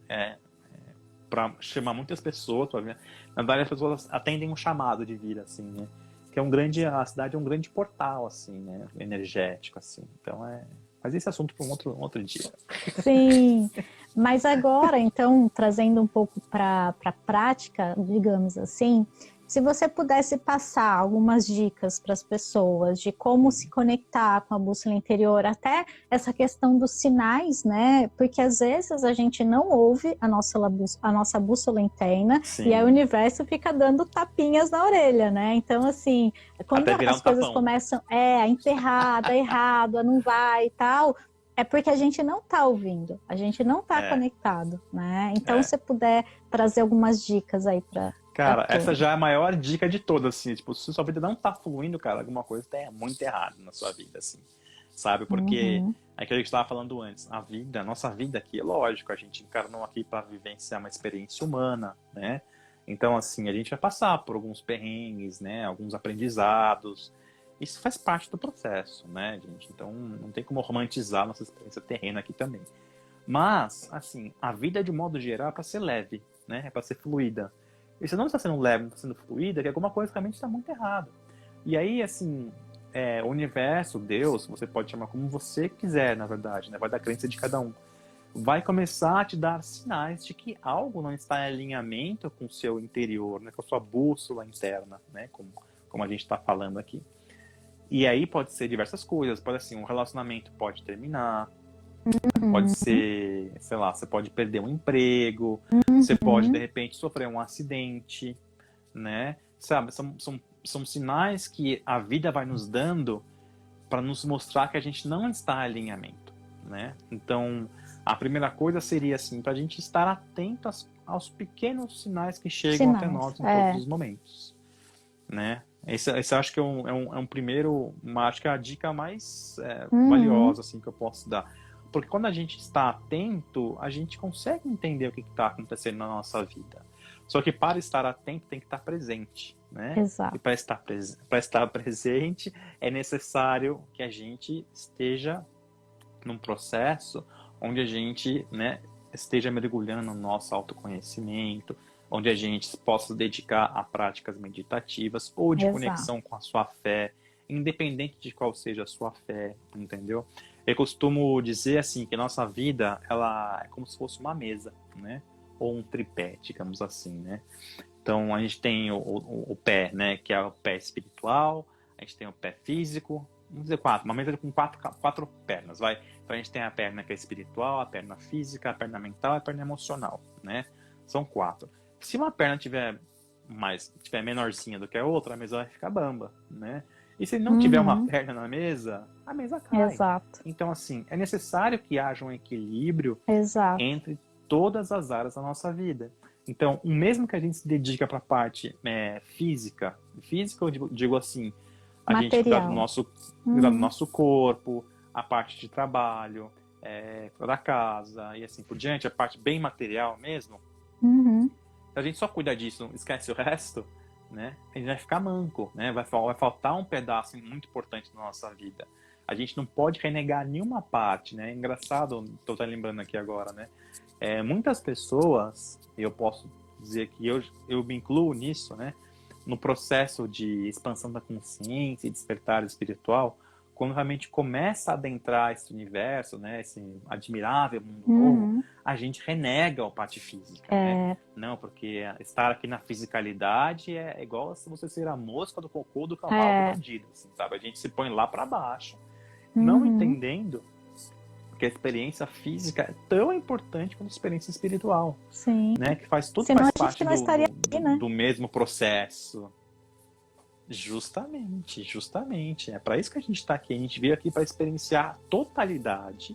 [SPEAKER 2] para chamar muitas pessoas, na verdade as pessoas atendem um chamado de vir, assim, né? Que a cidade é um grande portal, assim, né? Energético, assim. Então mas esse assunto para um outro dia.
[SPEAKER 1] Sim, Mas agora, então, trazendo um pouco para a prática, digamos assim, se você pudesse passar algumas dicas para as pessoas de como se conectar com a bússola interior, até essa questão dos sinais, né? Porque às vezes a gente não ouve a nossa bússola interna
[SPEAKER 2] Sim.
[SPEAKER 1] e aí o universo fica dando tapinhas na orelha, né? Então, assim, quando
[SPEAKER 2] Até virar
[SPEAKER 1] as
[SPEAKER 2] um
[SPEAKER 1] coisas
[SPEAKER 2] tapão.
[SPEAKER 1] começam a emperrar, dá errado, não vai e tal, é porque a gente não está ouvindo, a gente não está conectado, né? Então, se você puder trazer algumas dicas aí para...
[SPEAKER 2] Cara, essa já é a maior dica de todas, assim, tipo, se sua vida não tá fluindo, cara, alguma coisa tá muito errada na sua vida, assim, sabe? Porque é aquilo que a gente tava falando antes, a nossa vida aqui, é lógico, a gente encarnou aqui para vivenciar uma experiência humana, né? Então, assim, a gente vai passar por alguns perrengues, né? Alguns aprendizados. Isso faz parte do processo, né, gente? Então, não tem como romantizar a nossa experiência terrena aqui também. Mas, assim, a vida de modo geral é para ser leve, né? É para ser fluida. E se não está sendo leve, não está sendo fluida, que alguma coisa realmente está muito errada. E aí, assim, o universo, Deus, você pode chamar como você quiser, na verdade, né? Vai da crença de cada um. Vai começar a te dar sinais de que algo não está em alinhamento com o seu interior, né? Com a sua bússola interna, né? Como a gente está falando aqui. E aí pode ser diversas coisas. Pode, assim, um relacionamento pode terminar. Pode ser, sei lá, você pode perder um emprego, você pode, de repente, sofrer um acidente, né? Sabe, são sinais que a vida vai nos dando para nos mostrar que a gente não está em alinhamento, né? Então, a primeira coisa seria, assim, para a gente estar atento aos pequenos sinais que chegam até nós em todos os momentos, né? Esse eu acho que é um primeiro, acho que é a dica mais valiosa, assim, que eu posso dar. Porque quando a gente está atento, a gente consegue entender o que está acontecendo na nossa vida. Só que para estar atento, tem que estar presente, né?
[SPEAKER 1] Exato.
[SPEAKER 2] E para estar presente, é necessário que a gente esteja num processo onde a gente, né, esteja mergulhando no nosso autoconhecimento, onde a gente possa se dedicar a práticas meditativas ou de conexão com a sua fé, independente de qual seja a sua fé, entendeu? Eu costumo dizer assim que nossa vida, ela é como se fosse uma mesa, né? Ou um tripé, digamos assim, né? Então a gente tem o pé, né? Que é o pé espiritual, a gente tem o pé físico, vamos dizer uma mesa com quatro pernas, vai. Então a gente tem a perna que é espiritual, a perna física, a perna mental e a perna emocional, né? São 4. Se uma perna tiver menorzinha do que a outra, a mesa vai ficar bamba, né? E se não tiver uma perna na mesa, a mesa cai.
[SPEAKER 1] Exato.
[SPEAKER 2] Então, assim, é necessário que haja um equilíbrio entre todas as áreas da nossa vida. Então, o mesmo que a gente se dedica para a parte física, eu digo assim, a gente cuidar do nosso corpo, a parte de trabalho, da casa e assim por diante, a parte bem material mesmo. Se a gente só cuida disso, esquece o resto, né? A gente vai ficar manco, né? Vai faltar um pedaço muito importante na nossa vida. A gente não pode renegar nenhuma parte, né? É engraçado, estou lembrando aqui agora, né? Muitas pessoas, eu posso dizer que eu me incluo nisso, né? No processo de expansão da consciência e despertar espiritual, quando realmente começa a adentrar esse universo, né, esse admirável mundo novo, a gente renega a parte física, né? Não, porque estar aqui na fisicalidade é igual se você ser a mosca do cocô do cavalo do bandido, assim, sabe? A gente se põe lá para baixo, não entendendo que a experiência física é tão importante quanto a experiência espiritual.
[SPEAKER 1] Sim.
[SPEAKER 2] Né? Que faz tudo,
[SPEAKER 1] senão
[SPEAKER 2] faz
[SPEAKER 1] a gente
[SPEAKER 2] parte
[SPEAKER 1] não estaria aqui, né?
[SPEAKER 2] do mesmo processo. Justamente. É para isso que a gente está aqui. A gente veio aqui para experienciar a totalidade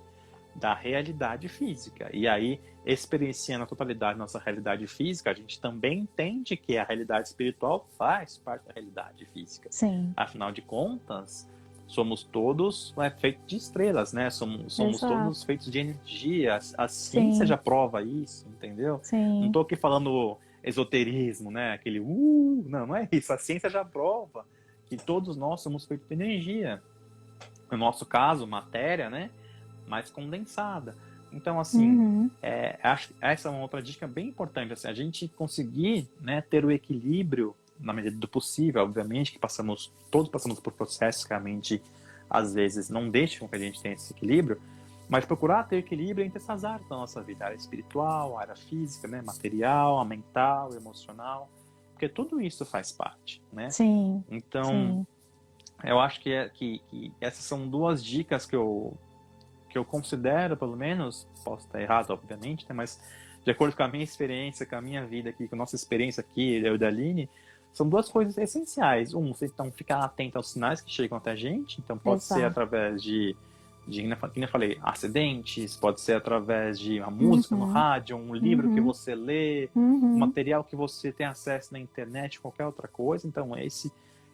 [SPEAKER 2] da realidade física. E aí, experienciando a totalidade da nossa realidade física, a gente também entende que a realidade espiritual faz parte da realidade física.
[SPEAKER 1] Sim.
[SPEAKER 2] Afinal de contas, somos todos feitos de estrelas, né? Somos todos feitos de energia. A ciência já prova isso, entendeu?
[SPEAKER 1] Sim.
[SPEAKER 2] Não estou aqui falando esoterismo, né? Aquele não é isso. A ciência já prova que todos nós somos feitos de energia. No nosso caso, matéria, né? Mais condensada. Então, assim, acho que essa é uma outra dica bem importante. Assim, a gente conseguir, né, ter o equilíbrio na medida do possível, obviamente, que todos passamos por processos que realmente, às vezes, não deixam que a gente tenha esse equilíbrio, Mas procurar ter equilíbrio entre essas áreas da nossa vida, a área espiritual, a área física, né, material, a mental, emocional, porque tudo isso faz parte, né?
[SPEAKER 1] Sim,
[SPEAKER 2] Então,
[SPEAKER 1] sim.
[SPEAKER 2] eu acho que essas são duas dicas que eu considero, pelo menos, posso estar errado, obviamente, né, mas de acordo com a minha experiência, com a minha vida aqui, com a nossa experiência aqui, eu e da Aline, são duas coisas essenciais. Você então ficar atento aos sinais que chegam até a gente, então pode ser
[SPEAKER 1] Exato.
[SPEAKER 2] através como eu falei, acidentes, pode ser através de uma música no rádio, um livro que você lê, um material que você tem acesso na internet, qualquer outra coisa. Então, esse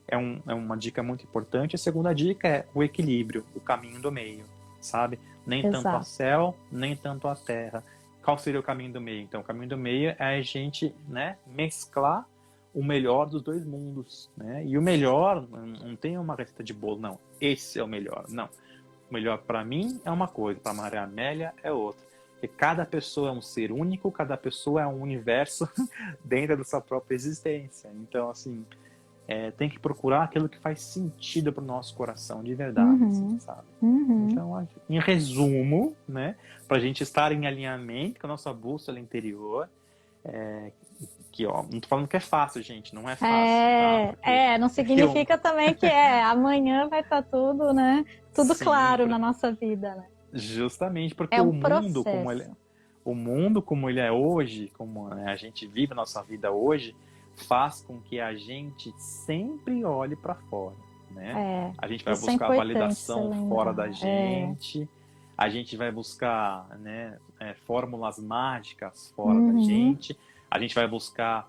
[SPEAKER 2] é uma dica muito importante. A segunda dica é o equilíbrio, o caminho do meio, sabe? Nem tanto a
[SPEAKER 1] Exato.
[SPEAKER 2] céu, nem tanto a terra. Qual seria o caminho do meio? Então, o caminho do meio é a gente, né, mesclar o melhor dos dois mundos, né? E o melhor, não tem uma receita de bolo, não. Esse é o melhor, não. O melhor para mim é uma coisa, para Maria Amélia é outra. Porque cada pessoa é um ser único, cada pessoa é um universo dentro da sua própria existência. Então, assim, tem que procurar aquilo que faz sentido para o nosso coração de verdade, assim, sabe? Então, em resumo, né, para a gente estar em alinhamento com a nossa bússola interior, que, ó, não tô falando que é fácil, gente, não é fácil, tá? Porque
[SPEAKER 1] Não significa também que amanhã vai estar tudo, né? Tudo
[SPEAKER 2] sim,
[SPEAKER 1] claro na nossa vida, né?
[SPEAKER 2] justamente porque
[SPEAKER 1] É um processo.
[SPEAKER 2] o mundo como ele é hoje, como, né, a gente vive a nossa vida hoje, faz com que a gente sempre olhe para fora, né? A gente vai
[SPEAKER 1] Isso é
[SPEAKER 2] buscar
[SPEAKER 1] importante você
[SPEAKER 2] validação fora
[SPEAKER 1] lembrar.
[SPEAKER 2] da gente, a gente vai buscar, né, fórmulas mágicas fora da gente, a gente vai buscar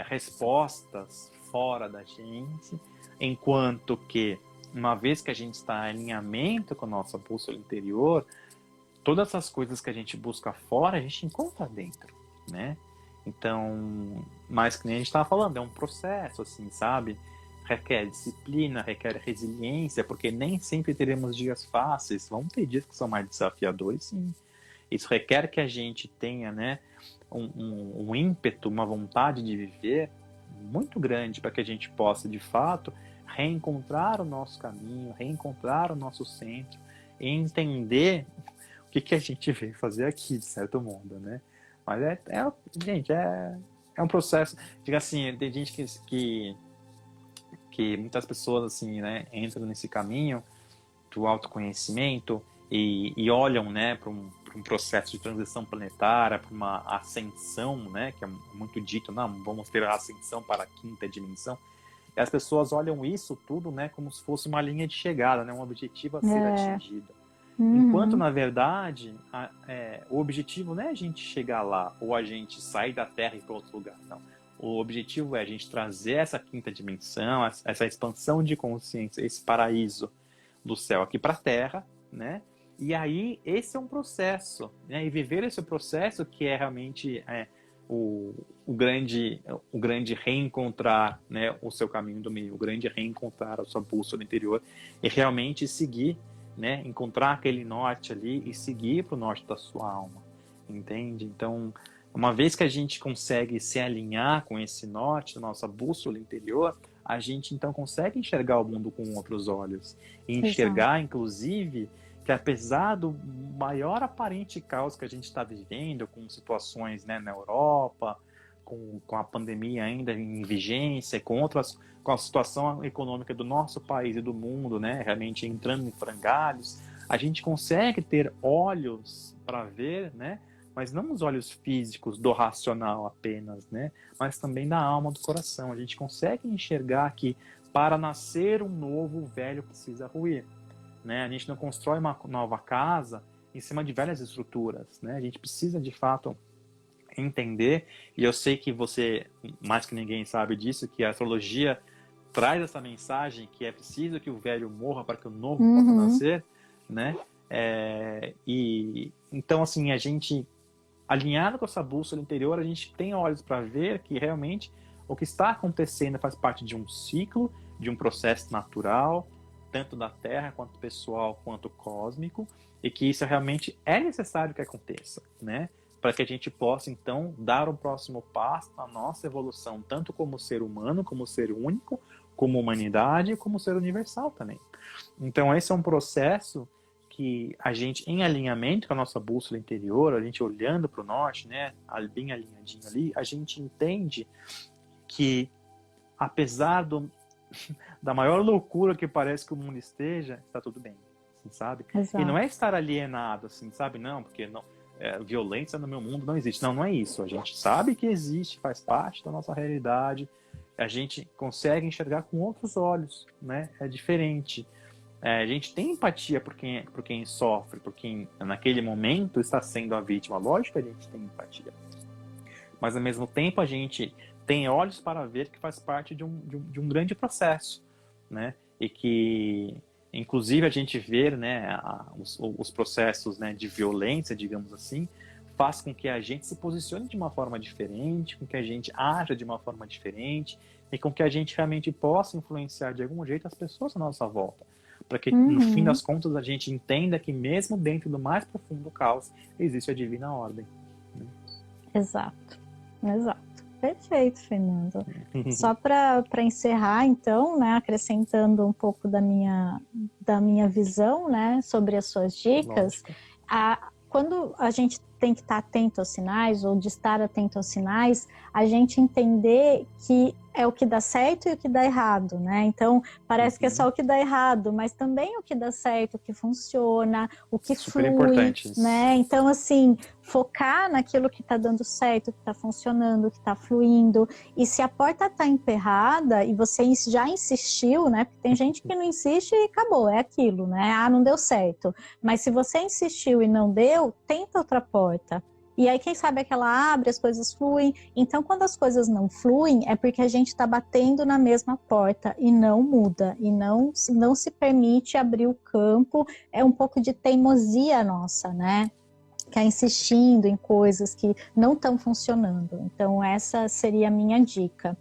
[SPEAKER 2] respostas fora da gente, enquanto que, uma vez que a gente está em alinhamento com a nossa bússola interior, todas essas coisas que a gente busca fora, a gente encontra dentro, né? Então, mais que nem a gente estava falando, é um processo, assim, sabe? Requer disciplina, requer resiliência, porque nem sempre teremos dias fáceis, vão ter dias que são mais desafiadores, sim. Isso requer que a gente tenha, né, um ímpeto, uma vontade de viver muito grande para que a gente possa, de fato, reencontrar o nosso caminho, reencontrar o nosso centro e entender o que a gente veio fazer aqui, de certo modo, né? Mas gente, é um processo. Diga assim, tem gente que muitas pessoas assim, né, entram nesse caminho do autoconhecimento e olham, né, para um processo de transição planetária, para uma ascensão, né, que é muito dito, não, vamos ter a ascensão para a quinta dimensão. E as pessoas olham isso tudo, né, como se fosse uma linha de chegada, né, um objetivo a ser atingido. Enquanto, na verdade, o objetivo não é a gente chegar lá ou a gente sair da Terra e ir para outro lugar, não. O objetivo é a gente trazer essa quinta dimensão, essa expansão de consciência, esse paraíso do céu aqui para a Terra, né? E aí, esse é um processo, né? E viver esse processo que é realmente o grande reencontrar, né, o seu caminho do meio, o grande reencontrar a sua bússola interior e realmente seguir, né, encontrar aquele norte ali e seguir para o norte da sua alma, entende? Então, uma vez que a gente consegue se alinhar com esse norte, a nossa bússola interior, a gente então consegue enxergar o mundo com outros olhos. E enxergar, inclusive, que apesar do maior aparente caos que a gente está vivendo, com situações, né, na Europa, com a pandemia ainda em vigência, com a situação econômica do nosso país e do mundo, né, realmente entrando em frangalhos, a gente consegue ter olhos para ver, né, mas não os olhos físicos do racional apenas, né, mas também da alma, do coração. A gente consegue enxergar que para nascer um novo, o velho precisa ruir, né? A gente não constrói uma nova casa em cima de velhas estruturas, né? A gente precisa, de fato, entender, e eu sei que você, mais que ninguém sabe disso, que a astrologia traz essa mensagem que é preciso que o velho morra para que o novo possa nascer, né? E então, assim, a gente, alinhado com essa bússola interior, a gente tem olhos para ver que realmente o que está acontecendo faz parte de um ciclo, de um processo natural, tanto da Terra, quanto pessoal, quanto cósmico, e que isso realmente é necessário que aconteça, né? Para que a gente possa, então, dar o próximo passo na nossa evolução, tanto como ser humano, como ser único, como humanidade e como ser universal também. Então, esse é um processo que a gente, em alinhamento com a nossa bússola interior, a gente olhando para o norte, né, bem alinhadinho ali, a gente entende que, apesar da maior loucura que parece que o mundo esteja, está tudo bem, assim, sabe?
[SPEAKER 1] Exato.
[SPEAKER 2] E não é estar alienado, assim, sabe? Não, porque não, violência no meu mundo não existe. Não, não é isso. A gente sabe que existe, faz parte da nossa realidade. A gente consegue enxergar com outros olhos, né? É diferente. A gente tem empatia por quem sofre, por quem naquele momento está sendo a vítima. Lógico que a gente tem empatia. Mas ao mesmo tempo a gente tem olhos para ver que faz parte de um grande processo, né? E que, inclusive, a gente vê, né, os processos, né, de violência, digamos assim, faz com que a gente se posicione de uma forma diferente, com que a gente haja de uma forma diferente e com que a gente realmente possa influenciar de algum jeito as pessoas à nossa volta. Para que, no fim das contas, a gente entenda que mesmo dentro do mais profundo caos, existe a divina ordem. Né?
[SPEAKER 1] Exato. Perfeito, Fernando. Só para encerrar, então, né, acrescentando um pouco da minha visão, né, sobre as suas dicas, quando a gente tem que estar atento aos sinais, ou de estar atento aos sinais, a gente entender que é o que dá certo e o que dá errado, né? Então, parece que é só o que dá errado, mas também o que dá certo, o que funciona, o que
[SPEAKER 2] super
[SPEAKER 1] flui,
[SPEAKER 2] importante isso.
[SPEAKER 1] né? Então, assim, focar naquilo que está dando certo, que está funcionando, que está fluindo. E se a porta está emperrada e você já insistiu, né? Porque tem gente que não insiste e acabou, é aquilo, né? Ah, não deu certo. Mas se você insistiu e não deu, tenta outra porta. E aí, quem sabe aquela abre, as coisas fluem. Então, quando as coisas não fluem, é porque a gente está batendo na mesma porta e não muda. E não se permite abrir o campo. É um pouco de teimosia nossa, né? Ficar insistindo em coisas que não estão funcionando. Então, essa seria a minha dica.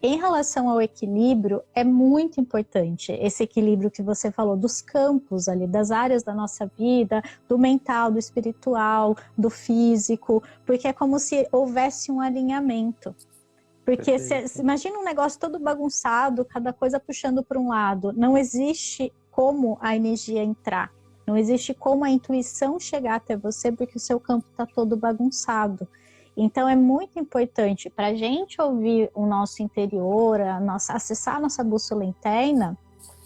[SPEAKER 1] Em relação ao equilíbrio, é muito importante esse equilíbrio que você falou, dos campos ali, das áreas da nossa vida, do mental, do espiritual, do físico, porque é como se houvesse um alinhamento. Porque imagina um negócio todo bagunçado, cada coisa puxando para um lado. Não existe como a energia entrar. Não existe como a intuição chegar até você, porque o seu campo está todo bagunçado. Então, é muito importante para a gente ouvir o nosso interior, acessar a nossa bússola interna,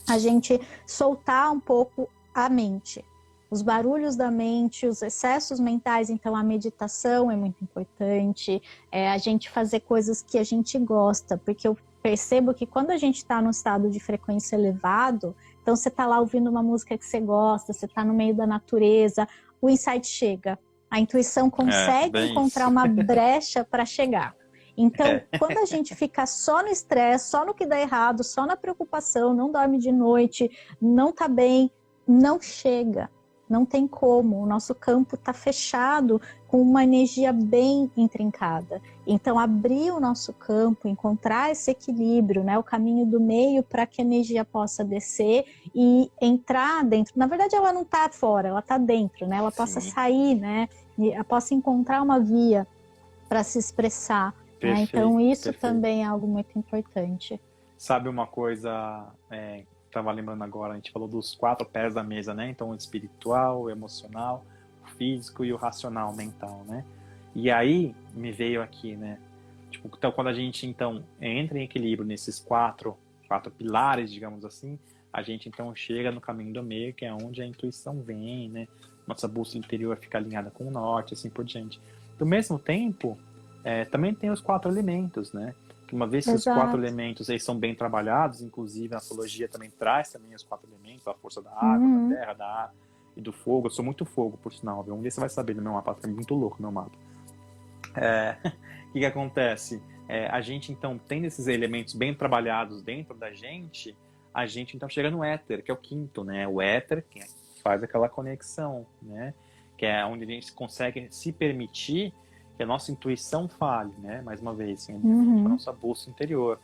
[SPEAKER 1] a gente soltar um pouco a mente. Os barulhos da mente, os excessos mentais, então a meditação é muito importante, a gente fazer coisas que a gente gosta, porque eu percebo que quando a gente está num estado de frequência elevado, então você está lá ouvindo uma música que você gosta, você está no meio da natureza, o insight chega. A intuição consegue encontrar uma brecha para chegar. Então, quando a gente fica só no estresse, só no que dá errado, só na preocupação, não dorme de noite, não tá bem, não chega. Não tem como. O nosso campo está fechado com uma energia bem intrincada. Então, abrir o nosso campo, encontrar esse equilíbrio, né, o caminho do meio para que a energia possa descer e entrar dentro. Na verdade, ela não está fora, ela está dentro, né? Ela possa sair, né? E ela possa encontrar uma via para se expressar. Né? Então, isso também é algo muito importante.
[SPEAKER 2] Sabe uma coisa... Estava lembrando agora, a gente falou dos 4 pés da mesa, né? Então, o espiritual, o emocional, o físico e o racional, mental, né? E aí, me veio aqui, né? Tipo, então, quando a gente, então, entra em equilíbrio nesses 4 pilares, digamos assim, a gente, então, chega no caminho do meio, que é onde a intuição vem, né? Nossa bússola interior fica alinhada com o norte, assim por diante. Do mesmo tempo, também tem os 4 elementos, né? Que uma vez que os 4 elementos aí são bem trabalhados, inclusive a astrologia também traz também os 4 elementos, a força da água, da terra, da ar e do fogo. Eu sou muito fogo, por sinal, viu? Um dia você vai saber do meu mapa, é muito louco o meu mapa. O que acontece? A gente, então, tendo esses elementos bem trabalhados dentro da gente, a gente, então, chega no éter, que é o 5º, né? O éter, que faz aquela conexão, né? Que é onde a gente consegue se permitir que a nossa intuição fale, né? Mais uma vez, assim, a nossa bússola interior.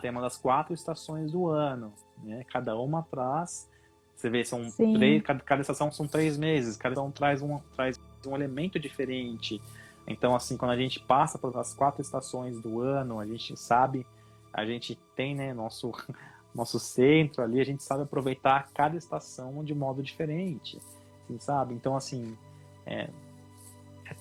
[SPEAKER 2] Tem uma das 4 estações do ano, né? Cada uma traz, você vê, são 3, cada estação são 3 meses, cada um traz um elemento diferente. Então, assim, quando a gente passa pelas 4 estações do ano, a gente sabe, a gente tem, né, nosso centro ali, a gente sabe aproveitar cada estação de modo diferente. assim, sabe? Então, assim, é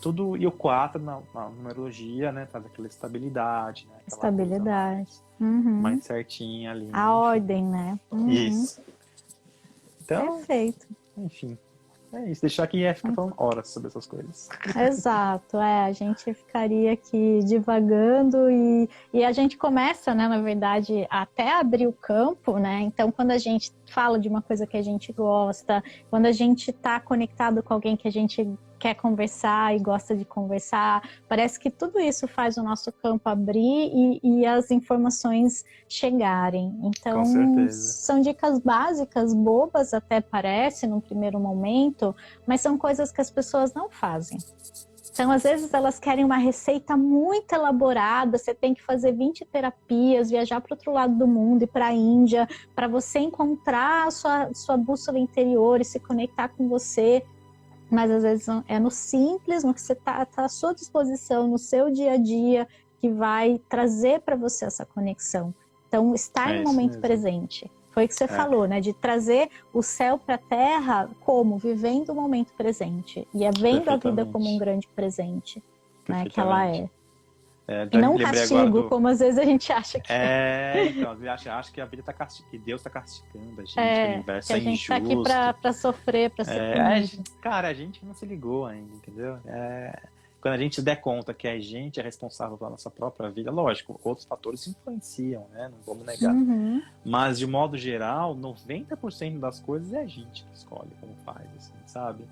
[SPEAKER 2] tudo... E o 4 na numerologia, né? Traz aquela estabilidade, né? Aquela
[SPEAKER 1] Estabilidade.
[SPEAKER 2] coisa
[SPEAKER 1] Uhum.
[SPEAKER 2] mais certinha ali.
[SPEAKER 1] A ordem, né? Uhum.
[SPEAKER 2] Isso. Então,
[SPEAKER 1] Perfeito.
[SPEAKER 2] enfim, é isso. Deixar aqui ia ficar falando horas sobre essas coisas.
[SPEAKER 1] Exato, a gente ficaria aqui divagando e a gente começa, né, na verdade, até abrir o campo, né? Então, quando a gente fala de uma coisa que a gente gosta, quando a gente está conectado com alguém que a gente quer conversar e gosta de conversar, parece que tudo isso faz o nosso campo abrir e as informações chegarem. Então,
[SPEAKER 2] Com certeza.
[SPEAKER 1] são dicas básicas, bobas até parece, num primeiro momento, mas são coisas que as pessoas não fazem. Então, às vezes, elas querem uma receita muito elaborada, você tem que fazer 20 terapias, viajar para o outro lado do mundo, ir para a Índia, para você encontrar a sua bússola interior e se conectar com você. Mas, às vezes, é no simples, no que você está à sua disposição, no seu dia a dia, que vai trazer para você essa conexão. Então, estar no momento presente. Foi o que você falou, né? De trazer o céu para a terra como? Vivendo o momento presente. E é vendo a vida como um grande presente, né? Que ela é. E não um castigo, como às vezes a gente acha que
[SPEAKER 2] é. Então, às vezes acha que a vida tá castigando, que Deus tá castigando a gente, que o universo
[SPEAKER 1] que a gente tá aqui pra sofrer, pra ser punido.
[SPEAKER 2] Cara, a gente não se ligou ainda, entendeu? Quando a gente se der conta que a gente é responsável pela nossa própria vida, lógico, outros fatores influenciam, né? Não vamos negar.
[SPEAKER 1] Uhum.
[SPEAKER 2] Mas, de modo geral, 90% das coisas é a gente que escolhe como faz, assim, sabe?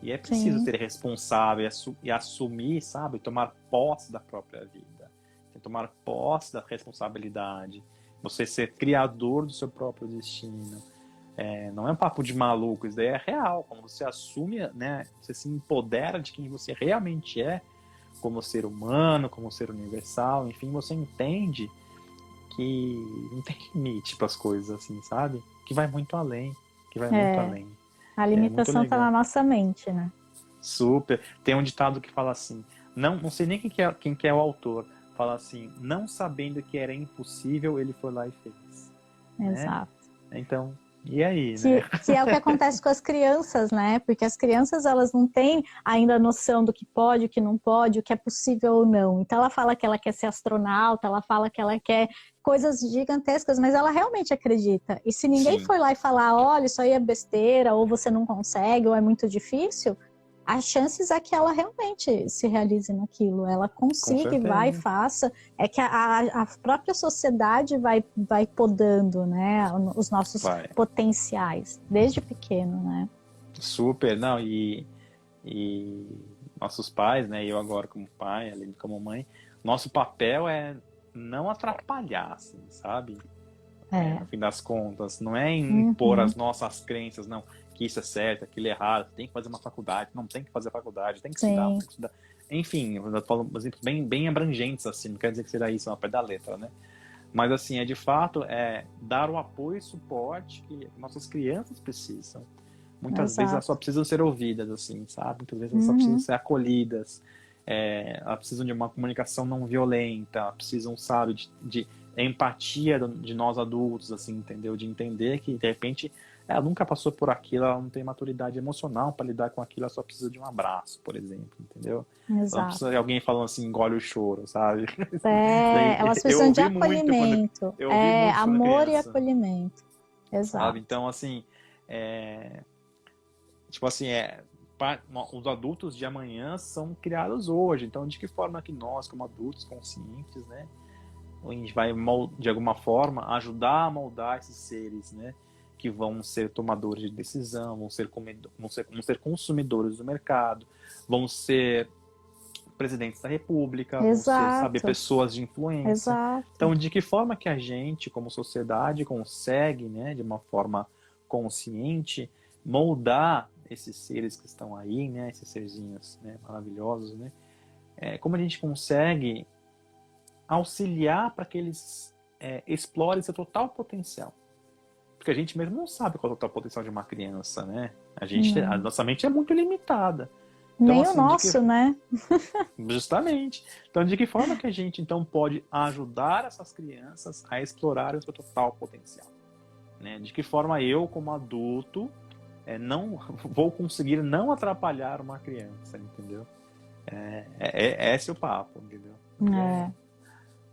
[SPEAKER 2] E é preciso ser responsável e assumir, sabe? Tomar posse da própria vida. Tomar posse da responsabilidade. Você ser criador do seu próprio destino. Não é um papo de maluco, isso daí é real. Quando você assume, né? Você se empodera de quem você realmente é, como ser humano, como ser universal, enfim, você entende que não tem limite para as coisas, assim, sabe? Que vai muito além. Muito além.
[SPEAKER 1] A limitação está na nossa mente, né?
[SPEAKER 2] Super. Tem um ditado que fala assim, não sei nem quem que é o autor, fala assim, não sabendo que era impossível, ele foi lá e fez.
[SPEAKER 1] Exato.
[SPEAKER 2] Né? Então, e aí, né?
[SPEAKER 1] Que é o que acontece com as crianças, né? Porque as crianças, elas não têm ainda a noção do que pode, o que não pode, o que é possível ou não. Então ela fala que ela quer ser astronauta, ela fala que ela quer coisas gigantescas, mas ela realmente acredita. E se ninguém for lá e falar, olha, isso aí é besteira, ou você não consegue, ou é muito difícil, as chances é que ela realmente se realize naquilo, ela consiga e vai e faça. É que a própria sociedade vai podando, né, os nossos potenciais, desde pequeno, né?
[SPEAKER 2] Super, não, e nossos pais, né, eu agora como pai, Aline como mãe, nosso papel é não atrapalhar, assim, sabe? No fim das contas, não é impor as nossas crenças, não, que isso é certo, aquilo é errado, tem que fazer uma faculdade, não tem que fazer faculdade, tem que estudar, tem que estudar. Enfim, eu falo exemplos bem abrangentes, assim, não quer dizer que seja isso, uma pé da letra, né? Mas, assim, de fato, dar o apoio e suporte que nossas crianças precisam. Muitas vezes elas só precisam ser ouvidas, assim, sabe? Muitas vezes elas só precisam ser acolhidas, elas precisam de uma comunicação não violenta, precisam, sabe, de empatia de nós adultos, assim, entendeu? De entender que, de repente, ela nunca passou por aquilo, ela não tem maturidade emocional para lidar com aquilo, ela só precisa de um abraço, por exemplo, entendeu?
[SPEAKER 1] Exato.
[SPEAKER 2] Ela precisa de alguém falando assim, engole o choro, sabe?
[SPEAKER 1] Elas precisam de acolhimento. Amor e acolhimento. Exato.
[SPEAKER 2] Sabe? Então, assim, tipo assim, os adultos de amanhã são criados hoje, então de que forma que nós, como adultos conscientes, né, a gente vai, de alguma forma, ajudar a moldar esses seres, né, que vão ser tomadores de decisão, vão ser consumidores do mercado, vão ser presidentes da república, vão ser, sabe, pessoas de influência.
[SPEAKER 1] Exato.
[SPEAKER 2] Então, de que forma que a gente, como sociedade, consegue, né, de uma forma consciente, moldar esses seres que estão aí, né, esses serzinhos, né, maravilhosos, né, como a gente consegue auxiliar para que eles explorem seu total potencial. Porque a gente mesmo não sabe qual é o total potencial de uma criança, né? A nossa mente é muito limitada. Então,
[SPEAKER 1] nem assim, o nosso, né?
[SPEAKER 2] Justamente. Então, de que forma que a gente, então, pode ajudar essas crianças a explorar o seu total potencial? Né? De que forma eu, como adulto, não vou conseguir não atrapalhar uma criança, entendeu? Esse é o papo, entendeu?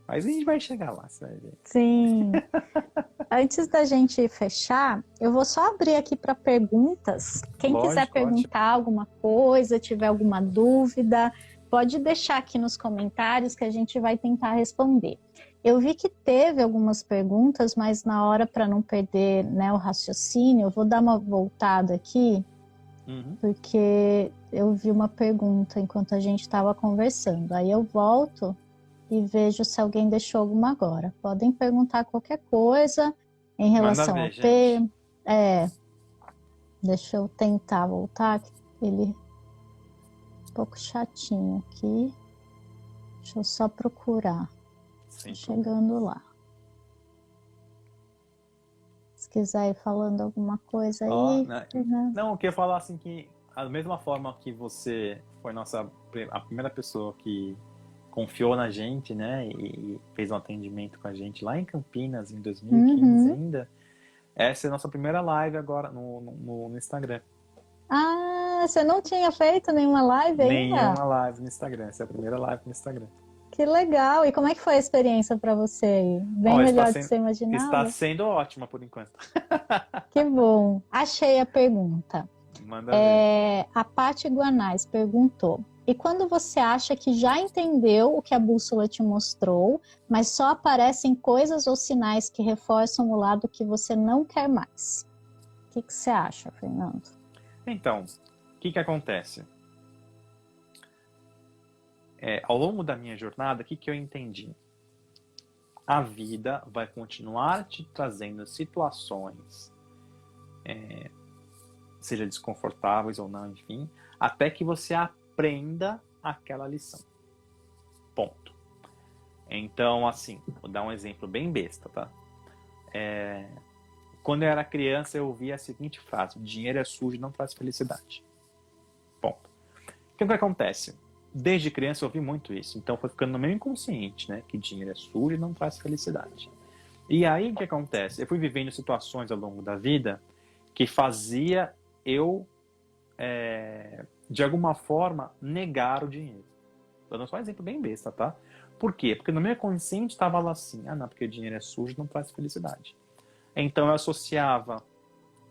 [SPEAKER 2] Mas a gente vai chegar lá, você vai ver.
[SPEAKER 1] Sim. Antes da gente fechar, eu vou só abrir aqui para perguntas. Quem quiser perguntar alguma coisa, tiver alguma dúvida, pode deixar aqui nos comentários que a gente vai tentar responder. Eu vi que teve algumas perguntas, mas na hora, para não perder, né, o raciocínio, eu vou dar uma voltada aqui, porque eu vi uma pergunta enquanto a gente estava conversando. Aí eu volto e vejo se alguém deixou alguma agora. Podem perguntar qualquer coisa em relação ao tema. Deixa eu tentar voltar, que ele é um pouco chatinho aqui. Deixa eu só procurar.
[SPEAKER 2] Sim.
[SPEAKER 1] Chegando lá. Se quiser ir falando alguma coisa aí.
[SPEAKER 2] Não, eu queria falar assim que da mesma forma que você foi a primeira pessoa que confiou na gente, né, e fez um atendimento com a gente lá em Campinas, em 2015 ainda. Essa é a nossa primeira live agora no Instagram.
[SPEAKER 1] Ah, você não tinha feito nenhuma live ainda?
[SPEAKER 2] Nenhuma live no Instagram, essa é a primeira live no Instagram.
[SPEAKER 1] Que legal! E como é que foi a experiência para você aí? Bem melhor do que você imaginava?
[SPEAKER 2] Está sendo ótima por enquanto.
[SPEAKER 1] Que bom! Achei a pergunta.
[SPEAKER 2] Manda ver.
[SPEAKER 1] A Paty Guanais perguntou: e quando você acha que já entendeu o que a bússola te mostrou, mas só aparecem coisas ou sinais que reforçam o lado que você não quer mais? O que você acha, Fernando?
[SPEAKER 2] Então, o que acontece? Ao longo da minha jornada, o que eu entendi? A vida vai continuar te trazendo situações, seja desconfortáveis ou não, enfim, até que você aprenda aquela lição. Ponto. Então, assim, vou dar um exemplo bem besta, tá? Quando eu era criança, eu ouvia a seguinte frase: o dinheiro é sujo e não traz felicidade. Ponto. O que acontece? Desde criança eu ouvi muito isso, então foi ficando no meu inconsciente, né? Que dinheiro é sujo e não traz felicidade. E aí, o que acontece? Eu fui vivendo situações ao longo da vida que fazia eu, de alguma forma, negar o dinheiro. Vou dar só um exemplo bem besta, tá? Por quê? Porque no meu consciente estava lá assim: não, porque o dinheiro é sujo e não traz felicidade. Então eu associava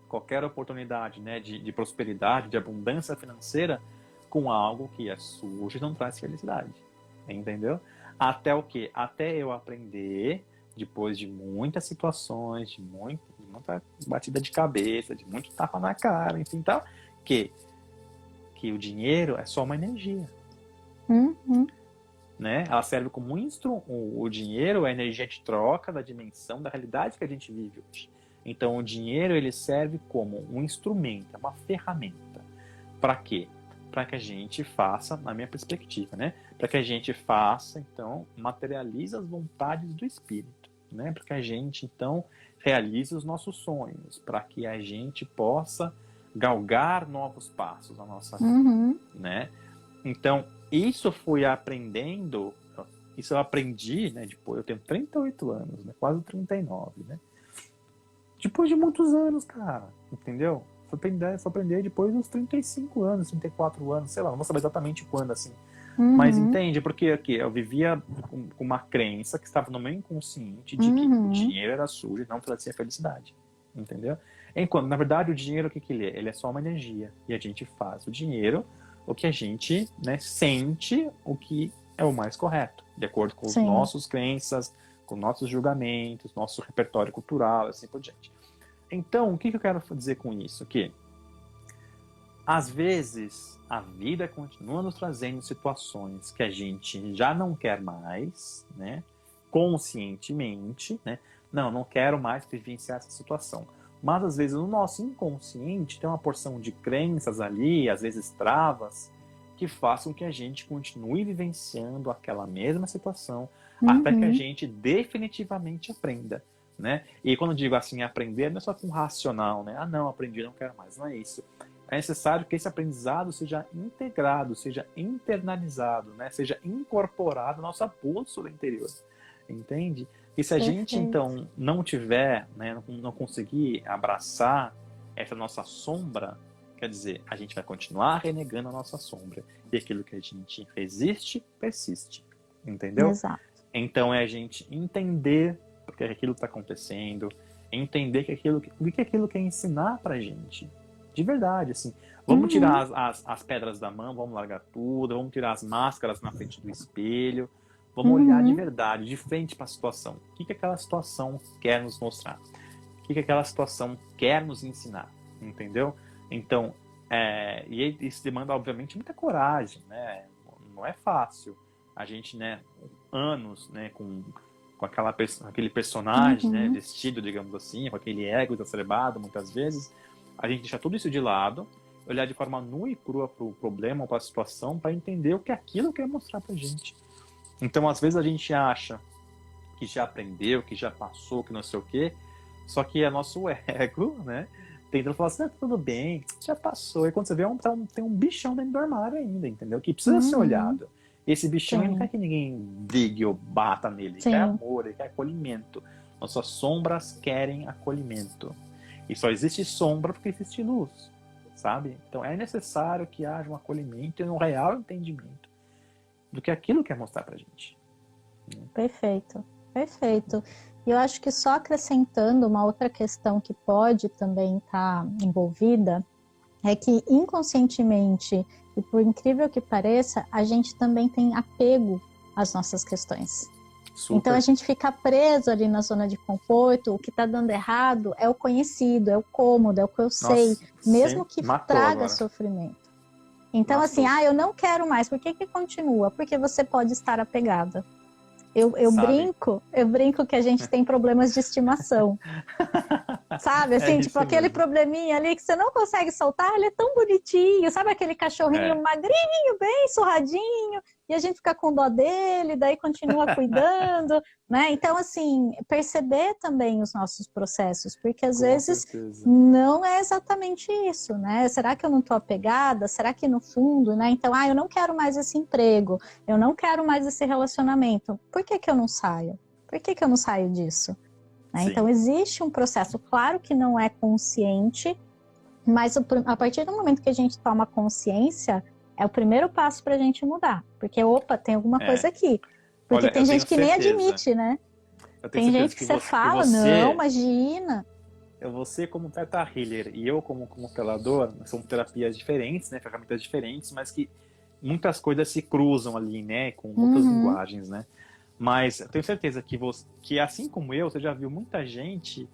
[SPEAKER 2] qualquer oportunidade, né, de prosperidade, de abundância financeira, com algo que é sujo e não traz felicidade. Entendeu? Até o quê? Até eu aprender, depois de muitas situações, de muita batida de cabeça, de muito tapa na cara, enfim, tal, que o dinheiro é só uma energia. Né? Ela serve como o dinheiro é a energia de troca da dimensão da realidade que a gente vive hoje. Então o dinheiro ele serve como um instrumento, uma ferramenta. Para quê? Para que a gente faça, na minha perspectiva, né? Para que a gente faça, então, materialize as vontades do espírito, né? Para que a gente, então, realize os nossos sonhos, para que a gente possa galgar novos passos na nossa vida, né? Então, isso fui aprendendo, isso eu aprendi, né? Depois, eu tenho 38 anos, né? Quase 39, né? Depois de muitos anos, cara, entendeu? Fui aprender depois dos 35 anos, 34 anos, sei lá, não vou saber exatamente quando, assim. Mas entende? Porque aqui, eu vivia com uma crença que estava no meu inconsciente de que o dinheiro era sujo e não trazia felicidade. Entendeu? Enquanto, na verdade, o dinheiro, o que ele é? Ele é só uma energia. E a gente faz o dinheiro o que a gente, né, sente o que é o mais correto, de acordo com os nossos crenças, com nossos julgamentos, nosso repertório cultural, assim por diante. Então, o que eu quero dizer com isso? Que, às vezes, a vida continua nos trazendo situações que a gente já não quer mais, né? Conscientemente, né? Não quero mais vivenciar essa situação. Mas, às vezes, no nosso inconsciente tem uma porção de crenças ali, às vezes travas, que façam que a gente continue vivenciando aquela mesma situação até que a gente definitivamente aprenda. Né? E quando eu digo assim, aprender, não é só com racional, né? Não, aprendi, não quero mais, não é isso. É necessário que esse aprendizado seja integrado, seja internalizado, né? Seja incorporado na nossa bússola interior, entende? E se a gente, então, não tiver, né, não conseguir abraçar essa nossa sombra, quer dizer, a gente vai continuar renegando a nossa sombra. E aquilo que a gente resiste, persiste. Entendeu?
[SPEAKER 1] Exato.
[SPEAKER 2] Então é a gente entender porque aquilo está acontecendo, entender o que aquilo quer ensinar pra gente. De verdade, assim. Vamos tirar as pedras da mão, vamos largar tudo, vamos tirar as máscaras na frente do espelho, vamos olhar de verdade, de frente para a situação. O que aquela situação quer nos mostrar? O que aquela situação quer nos ensinar? Entendeu? Então, e isso demanda, obviamente, muita coragem, né? Não é fácil. A gente, né, anos, né, com aquele personagem, né, vestido, digamos assim, com aquele ego exacerbado, muitas vezes, a gente deixa tudo isso de lado, olhar de forma nua e crua para o problema, para a situação, para entender o que aquilo quer mostrar para a gente. Então, às vezes, a gente acha que já aprendeu, que já passou, que não sei o quê, só que é nosso ego, né, tentando falar assim, tudo bem, já passou. E quando você vê, tem um bichão dentro do armário ainda, entendeu? Que precisa ser olhado. Esse bichão não quer que ninguém brigue ou bata nele. Ele quer amor, ele quer acolhimento. Nossas sombras querem acolhimento. E só existe sombra porque existe luz, sabe? Então é necessário que haja um acolhimento e um real entendimento do que aquilo quer mostrar pra gente.
[SPEAKER 1] Perfeito, perfeito. E eu acho que só acrescentando uma outra questão que pode também estar envolvida é que inconscientemente, e por incrível que pareça, a gente também tem apego às nossas questões. Super. Então a gente fica preso ali na zona de conforto, o que está dando errado é o conhecido, é o cômodo, é o que eu sei, mesmo que traga agora sofrimento. Então assim, eu não quero mais, por que continua? Porque você pode estar apegada. Eu brinco que a gente tem problemas de estimação. Sabe, assim, tipo aquele mesmo. Probleminha ali que você não consegue soltar, ele é tão bonitinho, sabe aquele cachorrinho magrinho, bem surradinho, e a gente fica com dó dele, daí continua cuidando, né? Então, assim, perceber também os nossos processos, porque às vezes não é exatamente isso, né? Será que eu não tô apegada? Será que no fundo, né? Então, eu não quero mais esse emprego, eu não quero mais esse relacionamento. Por que eu não saio? Por que eu não saio disso? Né? Então, existe um processo, claro que não é consciente, mas a partir do momento que a gente toma consciência, é o primeiro passo para a gente mudar. Porque, tem alguma coisa aqui. Porque olha, tem gente que nem admite, né? Tem gente que você fala, não, imagina.
[SPEAKER 2] Você como Theta Healer e eu como constelador, são terapias diferentes, né? Ferramentas diferentes, mas que muitas coisas se cruzam ali, né? Com outras linguagens, né? Mas eu tenho certeza que assim como eu, você já viu muita gente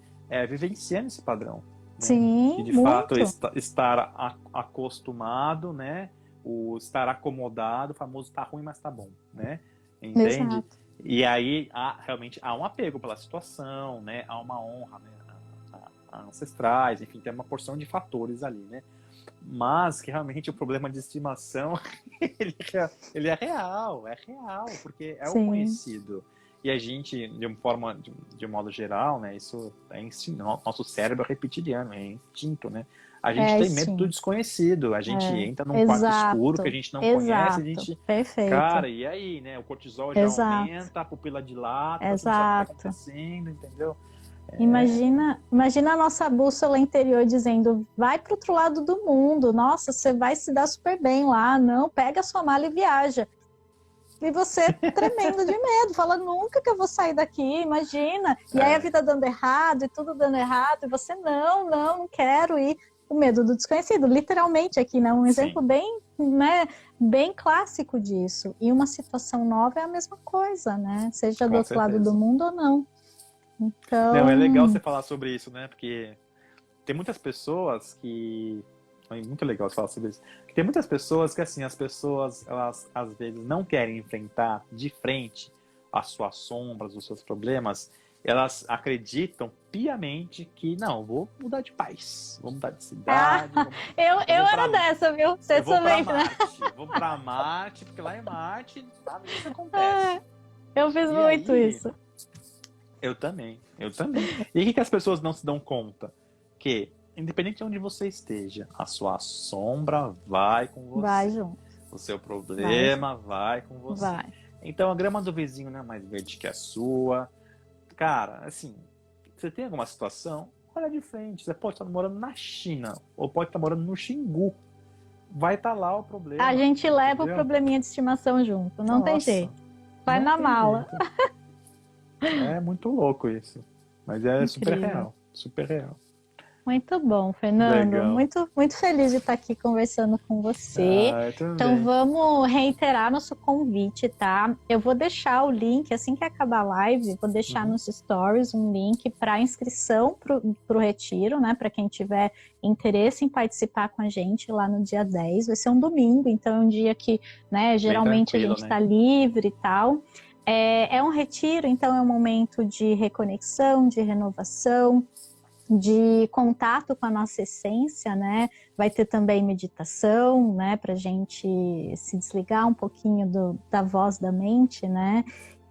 [SPEAKER 2] vivenciando esse padrão. Né?
[SPEAKER 1] Sim,
[SPEAKER 2] que de fato estar acostumado, né? O estar acomodado, o famoso tá ruim, mas tá bom, né? Entende?
[SPEAKER 1] Exato.
[SPEAKER 2] E aí realmente há um apego pela situação, né? Há uma honra, né? A ancestrais, enfim, tem uma porção de fatores ali, né? Mas que realmente o problema de estimação ele é real, porque é o conhecido. E a gente, de um modo geral, né, isso é instinto, nosso cérebro é reptiliano, é instinto, né? A gente tem medo do desconhecido, a gente entra num quarto escuro que a gente não conhece, a gente...
[SPEAKER 1] Perfeito.
[SPEAKER 2] Cara, e aí, né? O cortisol já aumenta, a pupila dilata, tudo isso que tá acontecendo, entendeu?
[SPEAKER 1] Imagina a nossa bússola interior dizendo, vai para o outro lado do mundo, nossa, você vai se dar super bem lá, não, pega a sua mala e viaja. E você tremendo de medo, fala, nunca que eu vou sair daqui, imagina. E aí a vida dando errado, e tudo dando errado, e você, não quero ir. O medo do desconhecido, literalmente aqui, né? Um exemplo bem, né, bem clássico disso. E uma situação nova é a mesma coisa, né? Seja do outro lado do mundo ou não. Então...
[SPEAKER 2] Não, é legal você falar sobre isso, né? Porque tem muitas pessoas que... É muito legal você falar sobre isso. Porque tem muitas pessoas que, assim, as pessoas, elas, às vezes, não querem enfrentar de frente as suas sombras, os seus problemas. Elas acreditam piamente que, não, vou mudar de país, vou mudar de cidade.
[SPEAKER 1] Eu era dessa, viu? Você também, né?
[SPEAKER 2] Vou pra Marte, porque lá em Marte, sabe, isso acontece.
[SPEAKER 1] Eu fiz muito isso.
[SPEAKER 2] Eu também. E o que as pessoas não se dão conta? Que, independente de onde você esteja, a sua sombra vai com você.
[SPEAKER 1] Vai junto.
[SPEAKER 2] O seu problema vai com você.
[SPEAKER 1] Vai.
[SPEAKER 2] Então, a grama do vizinho não é mais verde que a sua. Cara, assim, você tem alguma situação? olha de frente. Você pode estar morando na China, ou pode estar morando no Xingu. Vai estar lá o problema.
[SPEAKER 1] A gente leva
[SPEAKER 2] entendeu?
[SPEAKER 1] o probleminha de estimação junto, não tem
[SPEAKER 2] Nossa,
[SPEAKER 1] jeito. Vai
[SPEAKER 2] não
[SPEAKER 1] na
[SPEAKER 2] tem
[SPEAKER 1] mala.
[SPEAKER 2] jeito. É muito louco isso. Mas é super
[SPEAKER 1] Incrível.
[SPEAKER 2] real. Super real.
[SPEAKER 1] Muito bom, Fernando.
[SPEAKER 2] Legal.
[SPEAKER 1] Muito, muito feliz de estar aqui conversando com você.
[SPEAKER 2] Ah, eu também.
[SPEAKER 1] Então vamos reiterar nosso convite, tá? Eu vou deixar o link, assim que acabar a live, vou deixar nos stories um link para inscrição para o retiro, né? Para quem tiver interesse em participar com a gente lá no dia 10. Vai ser um domingo, então é um dia que, né, geralmente a gente está livre e tal. É um retiro, então é um momento de reconexão, de renovação, de contato com a nossa essência, né? Vai ter também meditação, né? Para a gente se desligar um pouquinho da voz da mente, né?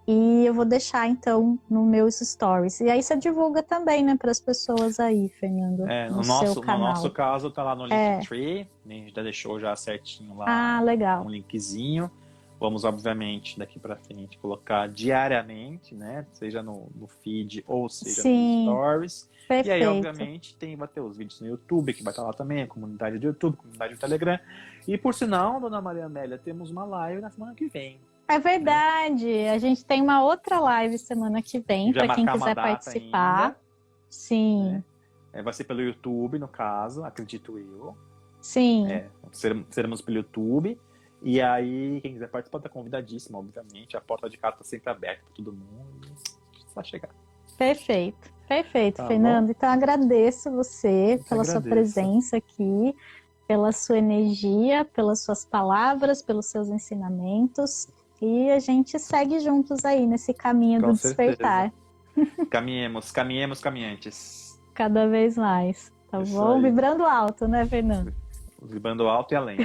[SPEAKER 1] E eu vou deixar, então, nos meus stories. E aí você divulga também, né? Para as pessoas aí, Fernando, no seu canal.
[SPEAKER 2] No nosso caso, tá lá no Linktree. A gente já deixou já certinho lá
[SPEAKER 1] legal.
[SPEAKER 2] um linkzinho. Vamos, obviamente, daqui para frente, colocar diariamente, né? Seja no feed ou seja nos stories.
[SPEAKER 1] Perfeito.
[SPEAKER 2] E aí, obviamente, vai ter os vídeos no YouTube, que vai estar lá também, a comunidade do YouTube, a comunidade do Telegram. E, por sinal, dona Maria Amélia, temos uma live na semana que vem.
[SPEAKER 1] É verdade. A gente tem uma outra live semana que vem, para quem quiser participar.
[SPEAKER 2] Ainda,
[SPEAKER 1] sim.
[SPEAKER 2] Vai ser pelo YouTube, no caso, acredito eu.
[SPEAKER 1] Sim.
[SPEAKER 2] Seremos pelo YouTube. E aí, quem quiser participar tá convidadíssimo, obviamente. A porta de casa tá sempre aberta para todo mundo. Só chegar.
[SPEAKER 1] Perfeito. Perfeito,
[SPEAKER 2] tá
[SPEAKER 1] Fernando.
[SPEAKER 2] Bom?
[SPEAKER 1] Então, agradeço você pela sua presença aqui, pela sua energia, pelas suas palavras, pelos seus ensinamentos. E a gente segue juntos aí nesse caminho do despertar.
[SPEAKER 2] Caminhemos, caminhantes.
[SPEAKER 1] Cada vez mais, tá
[SPEAKER 2] Isso
[SPEAKER 1] bom?
[SPEAKER 2] aí.
[SPEAKER 1] Vibrando alto, né, Fernando?
[SPEAKER 2] Vibrando alto e além.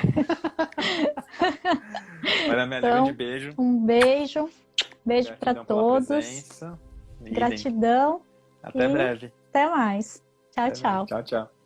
[SPEAKER 2] Maria Amélia,
[SPEAKER 1] Então,
[SPEAKER 2] grande beijo.
[SPEAKER 1] Um beijo. Beijo para todos. Gratidão.
[SPEAKER 2] Até breve.
[SPEAKER 1] Até mais. Tchau, tchau.
[SPEAKER 2] Tchau, tchau.